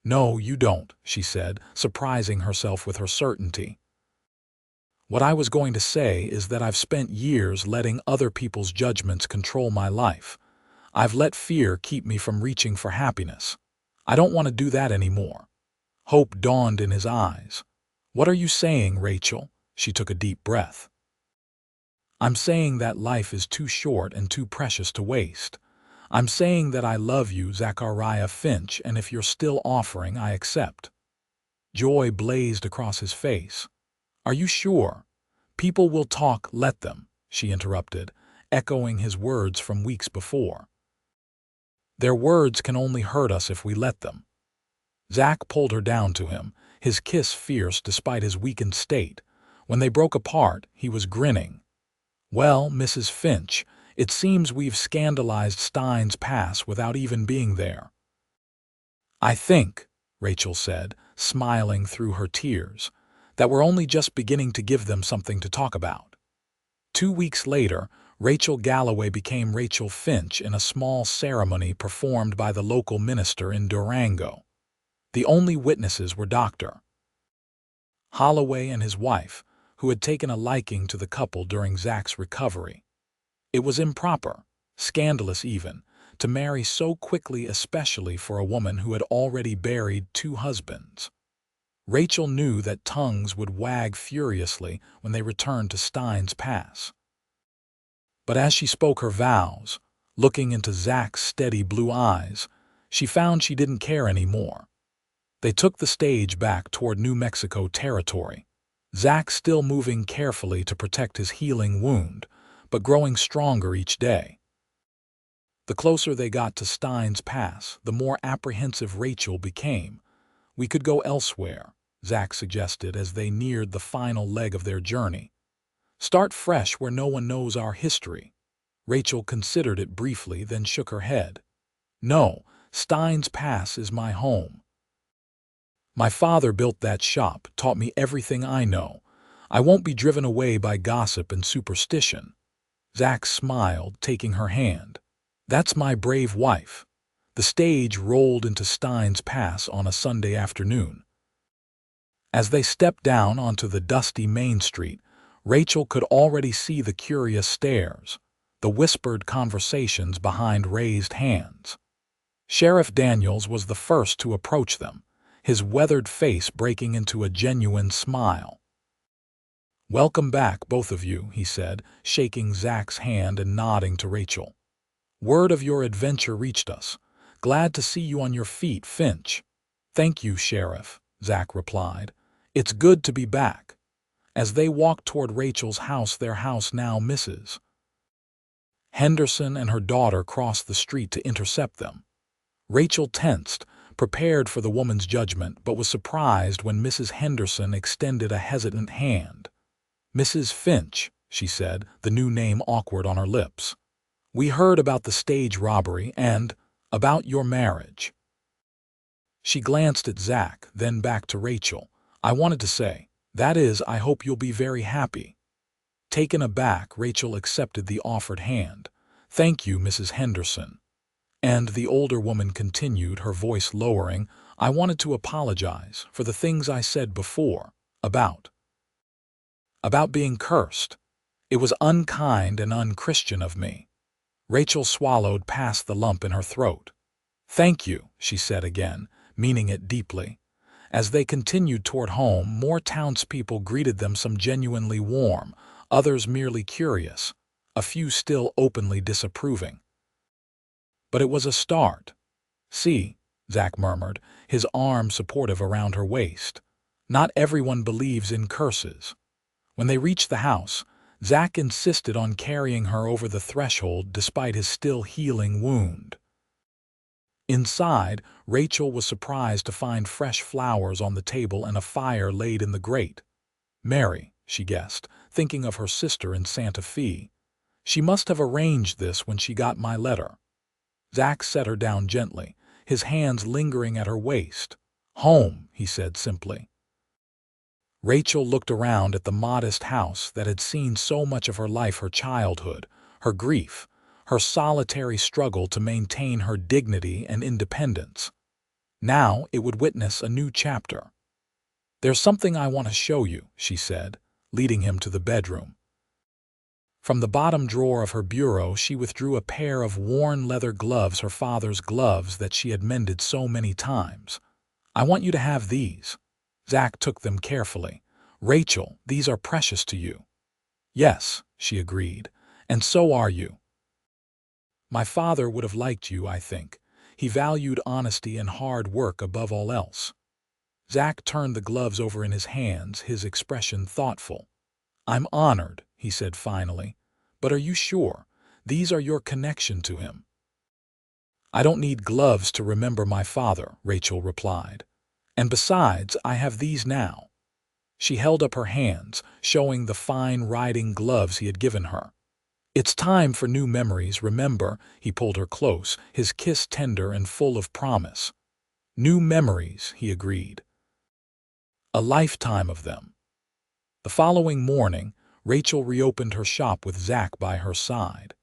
"No, you don't," she said, surprising herself with her certainty. "What I was going to say is that I've spent years letting other people's judgments control my life. I've let fear keep me from reaching for happiness. I don't want to do that anymore." Hope dawned in his eyes. "What are you saying, Rachel?" She took a deep breath. "I'm saying that life is too short and too precious to waste. I'm saying that I love you, Zachariah Finch, and if you're still offering, I accept." Joy blazed across his face. "Are you sure? People will talk, let them," she interrupted, echoing his words from weeks before. "Their words can only hurt us if we let them." Zach pulled her down to him, his kiss fierce despite his weakened state. When they broke apart, he was grinning. "Well, Mrs. Finch, it seems we've scandalized Steins Pass without even being there." "I think," Rachel said, smiling through her tears, "that we're only just beginning to give them something to talk about." 2 weeks later, Rachel Galloway became Rachel Finch in a small ceremony performed by the local minister in Durango. The only witnesses were Dr. Holloway and his wife, who had taken a liking to the couple during Zach's recovery. It was improper, scandalous even, to marry so quickly, especially for a woman who had already buried 2 husbands. Rachel knew that tongues would wag furiously when they returned to Steins Pass. But as she spoke her vows, looking into Zach's steady blue eyes, she found she didn't care anymore. They took the stage back toward New Mexico territory, Zach still moving carefully to protect his healing wound, but growing stronger each day. The closer they got to Steins Pass, the more apprehensive Rachel became. "We could go elsewhere," Zach suggested as they neared the final leg of their journey. "Start fresh where no one knows our history." Rachel considered it briefly, then shook her head. "No, Steins Pass is my home. My father built that shop, taught me everything I know. I won't be driven away by gossip and superstition." Zach smiled, taking her hand. "That's my brave wife." The stage rolled into Steins Pass on a Sunday afternoon. As they stepped down onto the dusty Main Street, Rachel could already see the curious stares, the whispered conversations behind raised hands. Sheriff Daniels was the first to approach them, his weathered face breaking into a genuine smile. "Welcome back, both of you," he said, shaking Zach's hand and nodding to Rachel. "Word of your adventure reached us. Glad to see you on your feet, Finch." "Thank you, Sheriff," Zach replied. "It's good to be back." As they walked toward Rachel's house, their house now Mrs. Henderson and her daughter crossed the street to intercept them. Rachel tensed, prepared for the woman's judgment, but was surprised when Mrs. Henderson extended a hesitant hand. "Mrs. Finch," she said, the new name awkward on her lips. "We heard about the stage robbery and about your marriage." She glanced at Zach, then back to Rachel. "I wanted to say, that is, I hope you'll be very happy." Taken aback, Rachel accepted the offered hand. "Thank you, Mrs. Henderson." And the older woman continued, her voice lowering, "I wanted to apologize for the things I said before, about being cursed. It was unkind and unchristian of me." Rachel swallowed past the lump in her throat. "Thank you," she said again, meaning it deeply. As they continued toward home, more townspeople greeted them, some genuinely warm, others merely curious, a few still openly disapproving. But it was a start. "See," Zach murmured, his arm supportive around her waist. "Not everyone believes in curses." When they reached the house, Zach insisted on carrying her over the threshold despite his still healing wound. Inside, Rachel was surprised to find fresh flowers on the table and a fire laid in the grate. "Mary," she guessed, thinking of her sister in Santa Fe. "She must have arranged this when she got my letter." Zach set her down gently, his hands lingering at her waist. "Home," he said simply. Rachel looked around at the modest house that had seen so much of her life, her childhood, her grief, her solitary struggle to maintain her dignity and independence. Now it would witness a new chapter. "There's something I want to show you," she said, leading him to the bedroom. From the bottom drawer of her bureau she withdrew a pair of worn leather gloves, her father's gloves that she had mended so many times. "I want you to have these." Zach took them carefully. "Rachel, these are precious to you." "Yes," she agreed, "and so are you. My father would have liked you, I think. He valued honesty and hard work above all else." Zach turned the gloves over in his hands, his expression thoughtful. "I'm honored," he said finally. "But are you sure? These are your connection to him." "I don't need gloves to remember my father," Rachel replied. "And besides, I have these now." She held up her hands, showing the fine riding gloves he had given her. "It's time for new memories, remember?" He pulled her close, his kiss tender and full of promise. "New memories," he agreed. "A lifetime of them." The following morning, Rachel reopened her shop with Zach by her side.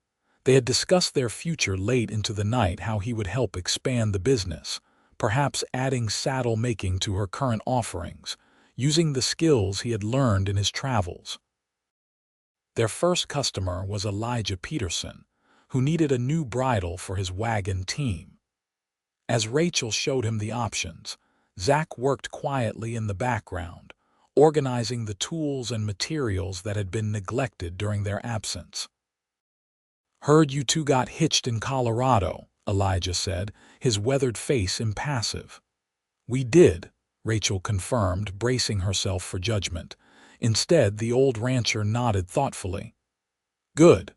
They had discussed their future late into the night, how he would help expand the business, perhaps adding saddle making to her current offerings, using the skills he had learned in his travels. Their first customer was Elijah Peterson, who needed a new bridle for his wagon team. As Rachel showed him the options, Zach worked quietly in the background, organizing the tools and materials that had been neglected during their absence. "Heard you two got hitched in Colorado," Elijah said, his weathered face impassive. "We did," Rachel confirmed, bracing herself for judgment. Instead, the old rancher nodded thoughtfully. "Good.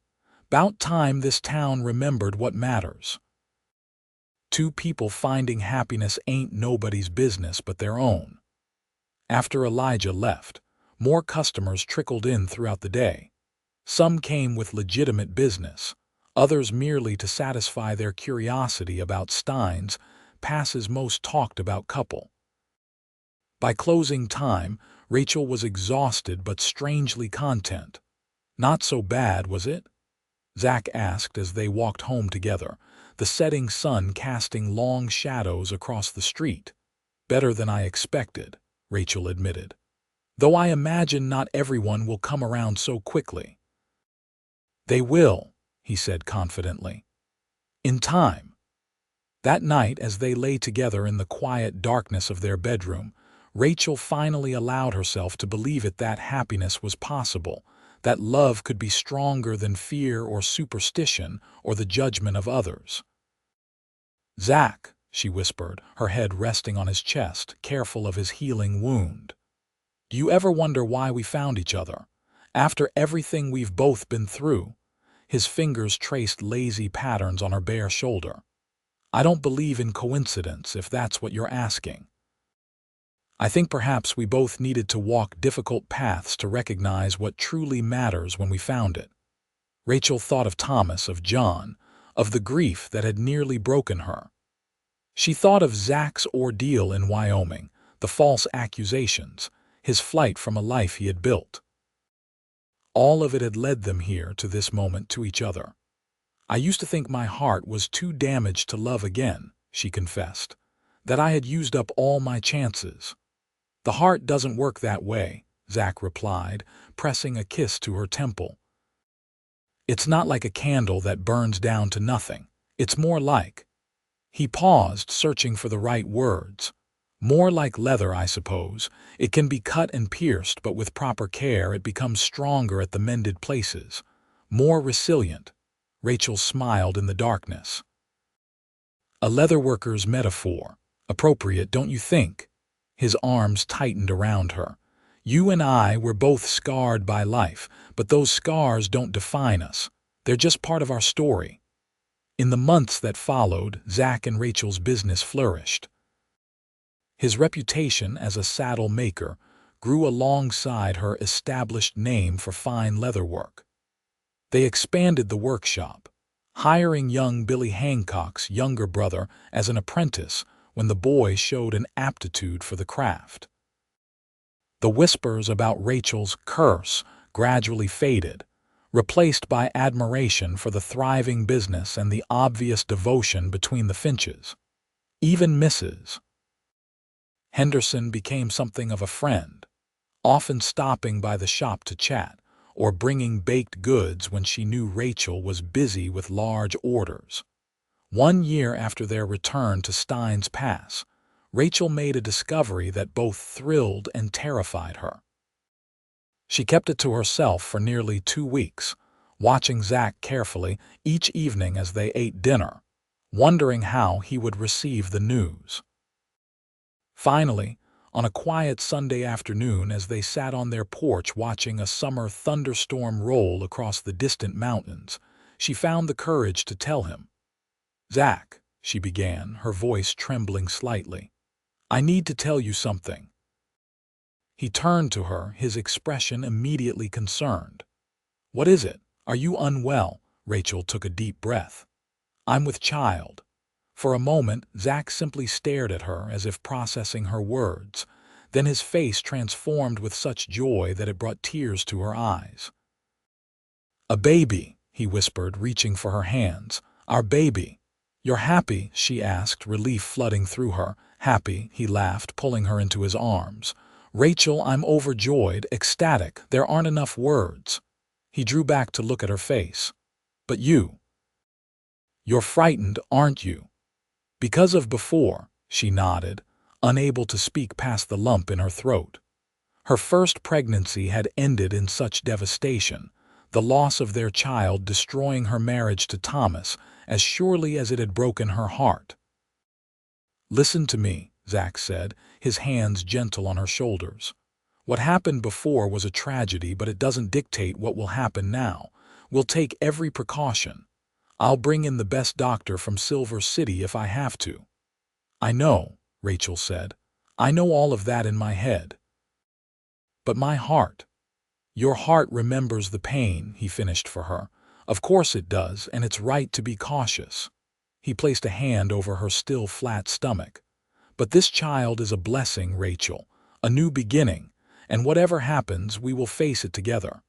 'Bout time this town remembered what matters. Two people finding happiness ain't nobody's business but their own." After Elijah left, more customers trickled in throughout the day. Some came with legitimate business, others merely to satisfy their curiosity about Steins Pass's most talked about couple. By closing time, Rachel was exhausted but strangely content. "Not so bad, was it?" Zach asked as they walked home together, the setting sun casting long shadows across the street. "Better than I expected," Rachel admitted. "Though I imagine not everyone will come around so quickly." "They will," he said confidently. "In time." That night, as they lay together in the quiet darkness of their bedroom, Rachel finally allowed herself to believe that happiness was possible, that love could be stronger than fear or superstition or the judgment of others. "Zach," she whispered, her head resting on his chest, careful of his healing wound. "Do you ever wonder why we found each other? After everything we've both been through?" His fingers traced lazy patterns on her bare shoulder. "I don't believe in coincidence, if that's what you're asking. I think perhaps we both needed to walk difficult paths to recognize what truly matters when we found it." Rachel thought of Thomas, of John, of the grief that had nearly broken her. She thought of Zach's ordeal in Wyoming, the false accusations, his flight from a life he had built. All of it had led them here, to this moment, to each other. "I used to think my heart was too damaged to love again," she confessed, "that I had used up all my chances." "The heart doesn't work that way," Zach replied, pressing a kiss to her temple. "It's not like a candle that burns down to nothing. It's more like—" He paused, searching for the right words. "More like leather, I suppose. It can be cut and pierced, but with proper care it becomes stronger at the mended places. More resilient." Rachel smiled in the darkness. "A leatherworker's metaphor. Appropriate, don't you think?" His arms tightened around her. "You and I were both scarred by life, but those scars don't define us. They're just part of our story." In the months that followed, Zach and Rachel's business flourished. His reputation as a saddle maker grew alongside her established name for fine leatherwork. They expanded the workshop, hiring young Billy Hancock's younger brother as an apprentice when the boy showed an aptitude for the craft. The whispers about Rachel's curse gradually faded, replaced by admiration for the thriving business and the obvious devotion between the Finches. Even Mrs. Henderson became something of a friend, often stopping by the shop to chat or bringing baked goods when she knew Rachel was busy with large orders. 1 year after their return to Steins Pass, Rachel made a discovery that both thrilled and terrified her. She kept it to herself for nearly 2 weeks, watching Zach carefully each evening as they ate dinner, wondering how he would receive the news. Finally, on a quiet Sunday afternoon as they sat on their porch watching a summer thunderstorm roll across the distant mountains, she found the courage to tell him. "Zach," she began, her voice trembling slightly, "I need to tell you something." He turned to her, his expression immediately concerned. "What is it? Are you unwell?" Rachel took a deep breath. "I'm with child." For a moment, Zach simply stared at her as if processing her words. Then his face transformed with such joy that it brought tears to her eyes. "A baby," he whispered, reaching for her hands. "Our baby." "You're happy?" she asked, relief flooding through her. "Happy," he laughed, pulling her into his arms. "Rachel, I'm overjoyed, ecstatic. There aren't enough words." He drew back to look at her face. "But you? You're frightened, aren't you?" "Because of before," she nodded, unable to speak past the lump in her throat. Her first pregnancy had ended in such devastation, the loss of their child destroying her marriage to Thomas as surely as it had broken her heart. "Listen to me," Zach said, his hands gentle on her shoulders. "What happened before was a tragedy, but it doesn't dictate what will happen now. We'll take every precaution. I'll bring in the best doctor from Silver City if I have to." "I know," Rachel said. "I know all of that in my head. But my heart—" "Your heart remembers the pain," he finished for her. "Of course it does, and it's right to be cautious." He placed a hand over her still flat stomach. "But this child is a blessing, Rachel, a new beginning, and whatever happens, we will face it together."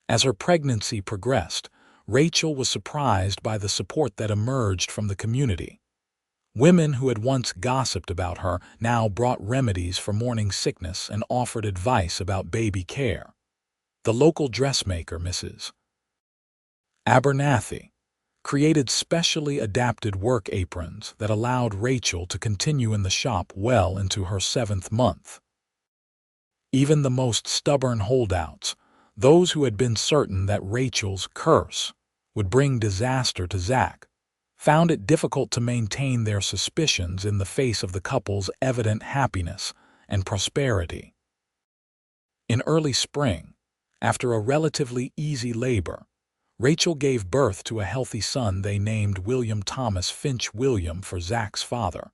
As her pregnancy progressed, Rachel was surprised by the support that emerged from the community. Women who had once gossiped about her now brought remedies for morning sickness and offered advice about baby care. The local dressmaker, Mrs. Abernathy, created specially adapted work aprons that allowed Rachel to continue in the shop well into her 7th month. Even the most stubborn holdouts, those who had been certain that Rachel's curse would bring disaster to Zach, found it difficult to maintain their suspicions in the face of the couple's evident happiness and prosperity. In early spring, after a relatively easy labor, Rachel gave birth to a healthy son they named William Thomas Finch, William for Zach's father,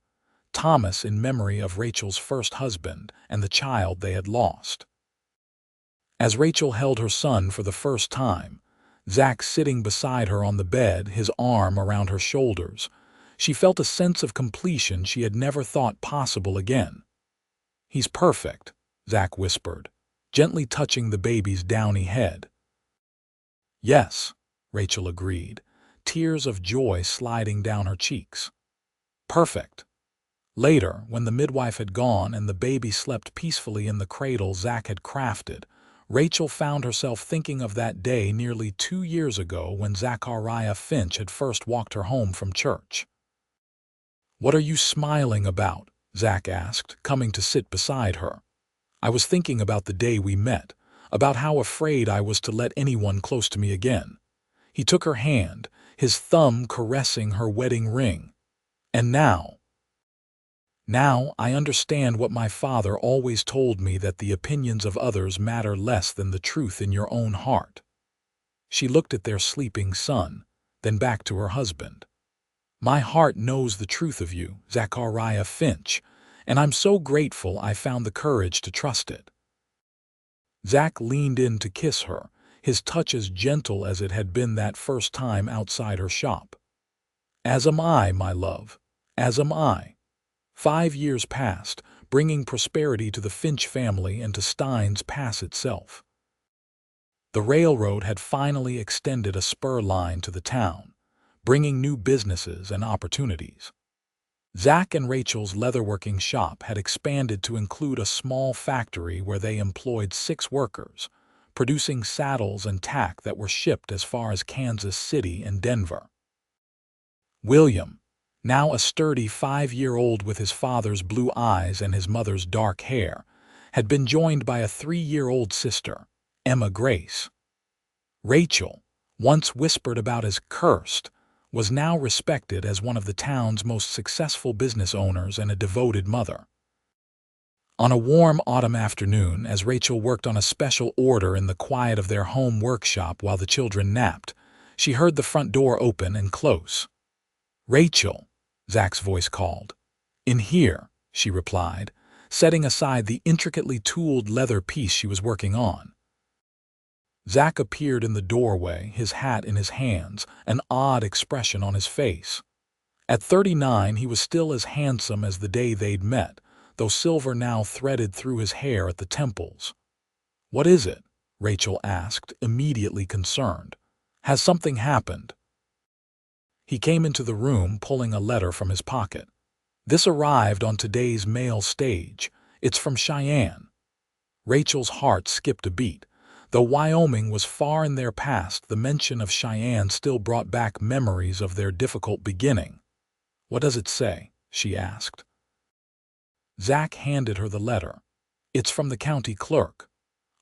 Thomas in memory of Rachel's first husband and the child they had lost. As Rachel held her son for the first time, Zach sitting beside her on the bed, his arm around her shoulders, she felt a sense of completion she had never thought possible again. "He's perfect," Zach whispered, gently touching the baby's downy head. "Yes," Rachel agreed, tears of joy sliding down her cheeks. "Perfect." Later, when the midwife had gone and the baby slept peacefully in the cradle Zach had crafted, Rachel found herself thinking of that day nearly 2 years ago when Zachariah Finch had first walked her home from church. "What are you smiling about?" Zach asked, coming to sit beside her. "I was thinking about the day we met, about how afraid I was to let anyone close to me again." He took her hand, his thumb caressing her wedding ring. "And now I understand what my father always told me, that the opinions of others matter less than the truth in your own heart." She looked at their sleeping son, then back to her husband. "My heart knows the truth of you, Zachariah Finch, and I'm so grateful I found the courage to trust it." Zach leaned in to kiss her, his touch as gentle as it had been that first time outside her shop. "As am I, my love, as am I." 5 years passed, bringing prosperity to the Finch family and to Steins Pass itself. The railroad had finally extended a spur line to the town, bringing new businesses and opportunities. Zach and Rachel's leatherworking shop had expanded to include a small factory where they employed 6 workers, producing saddles and tack that were shipped as far as Kansas City and Denver. William, now a sturdy 5-year-old with his father's blue eyes and his mother's dark hair, had been joined by a 3-year-old sister, Emma Grace. Rachel, once whispered about as cursed, was now respected as one of the town's most successful business owners and a devoted mother. On a warm autumn afternoon, as Rachel worked on a special order in the quiet of their home workshop while the children napped, she heard the front door open and close. "Rachel," Zach's voice called. "In here," she replied, setting aside the intricately tooled leather piece she was working on. Zach appeared in the doorway, his hat in his hands, an odd expression on his face. At 39, he was still as handsome as the day they'd met, though silver now threaded through his hair at the temples. "What is it?" Rachel asked, immediately concerned. "Has something happened?" He came into the room, pulling a letter from his pocket. "This arrived on today's mail stage. It's from Cheyenne." Rachel's heart skipped a beat. Though Wyoming was far in their past, the mention of Cheyenne still brought back memories of their difficult beginning. "What does it say?" she asked. Zach handed her the letter. "It's from the county clerk.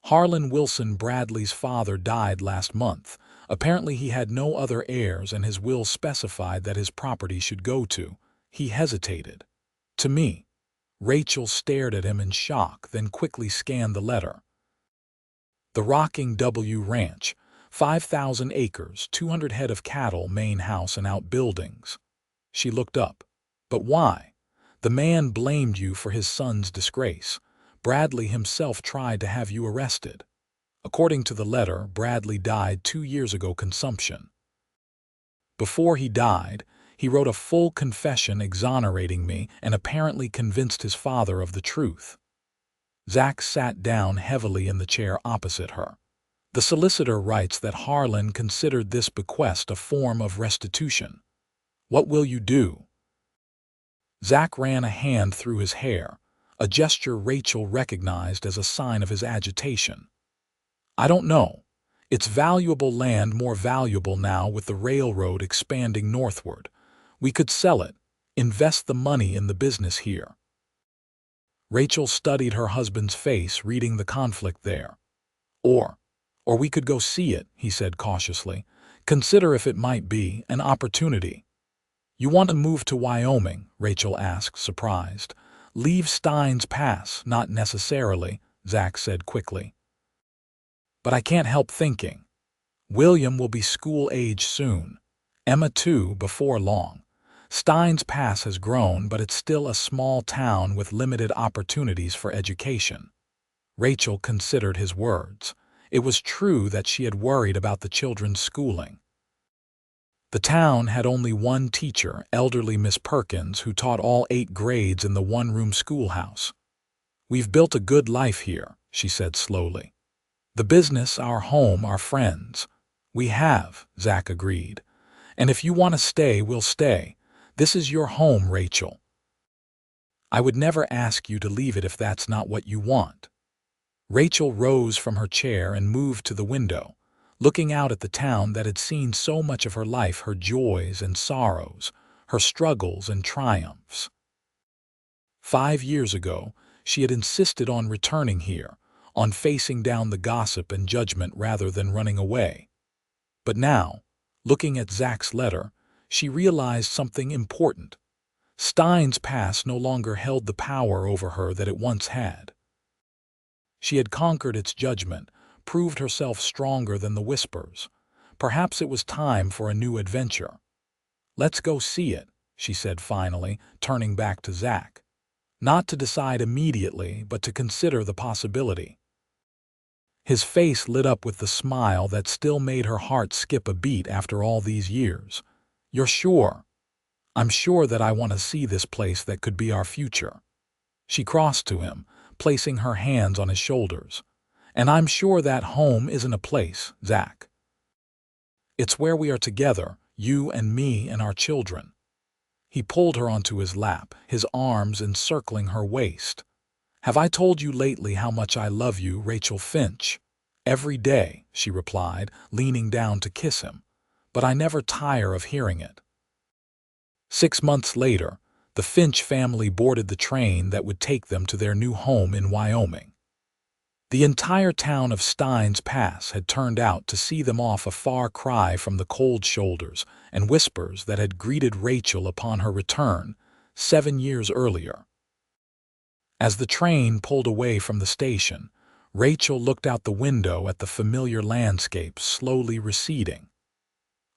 Harlan Wilson Bradley's father died last month. Apparently he had no other heirs and his will specified that his property should go to." He hesitated. "To me." Rachel stared at him in shock, then quickly scanned the letter. "The Rocking W Ranch, 5,000 acres, 200 head of cattle, main house and outbuildings." She looked up. "But why?" "The man blamed you for his son's disgrace. Bradley himself tried to have you arrested. According to the letter, Bradley died 2 years ago, consumption. Before he died, he wrote a full confession exonerating me and apparently convinced his father of the truth." Zach sat down heavily in the chair opposite her. "The solicitor writes that Harlan considered this bequest a form of restitution. What will you do?" Zach ran a hand through his hair, a gesture Rachel recognized as a sign of his agitation. "I don't know. It's valuable land, more valuable now with the railroad expanding northward. We could sell it, invest the money in the business here." Rachel studied her husband's face, reading the conflict there. Or we could go see it," he said cautiously. "Consider if it might be an opportunity." "You want to move to Wyoming?" Rachel asked, surprised. "Leave Steins Pass?" "Not necessarily," Zach said quickly. "But I can't help thinking. William will be school-age soon. Emma too, before long. Steins Pass has grown, but it's still a small town with limited opportunities for education. Rachel considered his words. It was true that she had worried about the children's schooling. The town had only one teacher, elderly Miss Perkins, who taught all 8 grades in the one-room schoolhouse. "We've built a good life here," she said slowly. "The business, our home, our friends." "We have," Zach agreed. "And if you want to stay, we'll stay. This is your home, Rachel. I would never ask you to leave it if that's not what you want." Rachel rose from her chair and moved to the window, looking out at the town that had seen so much of her life, her joys and sorrows, her struggles and triumphs. 5 years ago, she had insisted on returning here, on facing down the gossip and judgment rather than running away. But now, looking at Zach's letter, she realized something important. Steins Pass no longer held the power over her that it once had. She had conquered its judgment, proved herself stronger than the whispers. Perhaps it was time for a new adventure. "Let's go see it," she said finally, turning back to Zach. Not to decide immediately, but to consider the possibility. His face lit up with the smile that still made her heart skip a beat after all these years. "You're sure?" "I'm sure that I want to see this place that could be our future." She crossed to him, placing her hands on his shoulders. "And I'm sure that home isn't a place, Zach. It's where we are together, you and me and our children." He pulled her onto his lap, his arms encircling her waist. "Have I told you lately how much I love you, Rachel Finch?" "Every day," she replied, leaning down to kiss him. "But I never tire of hearing it." 6 months later, the Finch family boarded the train that would take them to their new home in Wyoming. The entire town of Steins Pass had turned out to see them off, a far cry from the cold shoulders and whispers that had greeted Rachel upon her return 7 years earlier. As the train pulled away from the station, Rachel looked out the window at the familiar landscape slowly receding.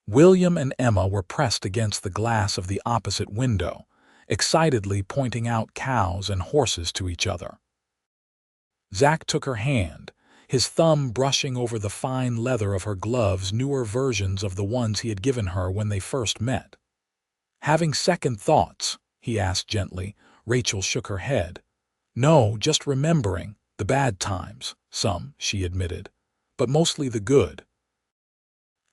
William and Emma were pressed against the glass of the opposite window, excitedly pointing out cows and horses to each other. Zach took her hand, his thumb brushing over the fine leather of her gloves, newer versions of the ones he had given her when they first met. "Having second thoughts?" he asked gently. Rachel shook her head. "No, just remembering the bad times, some," she admitted, "but mostly the good.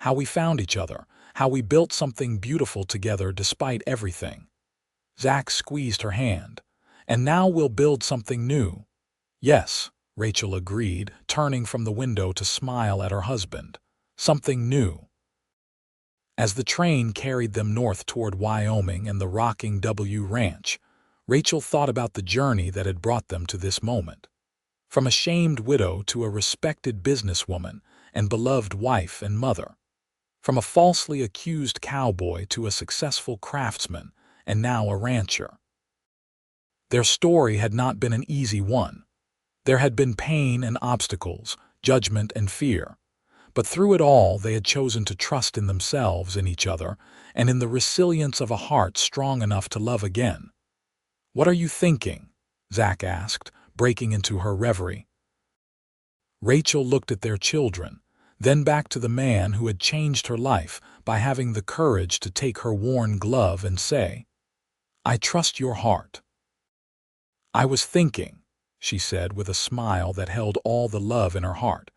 How we found each other, how we built something beautiful together despite everything." Zach squeezed her hand. "And now we'll build something new." "Yes," Rachel agreed, turning from the window to smile at her husband. "Something new." As the train carried them north toward Wyoming and the rocking W Ranch, Rachel thought about the journey that had brought them to this moment. From a shamed widow to a respected businesswoman and beloved wife and mother. From a falsely accused cowboy to a successful craftsman and now a rancher. Their story had not been an easy one. There had been pain and obstacles, judgment and fear. But through it all, they had chosen to trust in themselves, in each other, and in the resilience of a heart strong enough to love again. "What are you thinking?" Zach asked, breaking into her reverie. Rachel looked at their children, then back to the man who had changed her life by having the courage to take her worn glove and say, "I trust your heart." "I was thinking," she said with a smile that held all the love in her heart,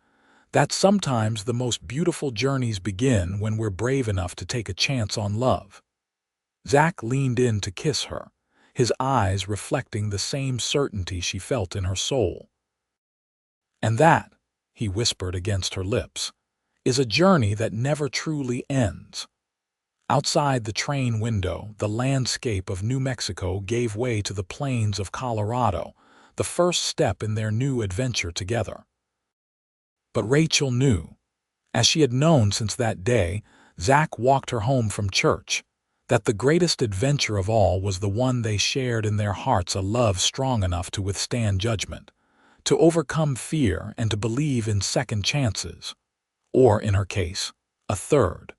"that sometimes the most beautiful journeys begin when we're brave enough to take a chance on love." Zach leaned in to kiss her, his eyes reflecting the same certainty she felt in her soul. "And that," he whispered against her lips, "is a journey that never truly ends." Outside the train window, the landscape of New Mexico gave way to the plains of Colorado, the first step in their new adventure together. But Rachel knew, as she had known since that day Zach walked her home from church, that the greatest adventure of all was the one they shared in their hearts, a love strong enough to withstand judgment, to overcome fear and to believe in second chances. or, in her case, a third.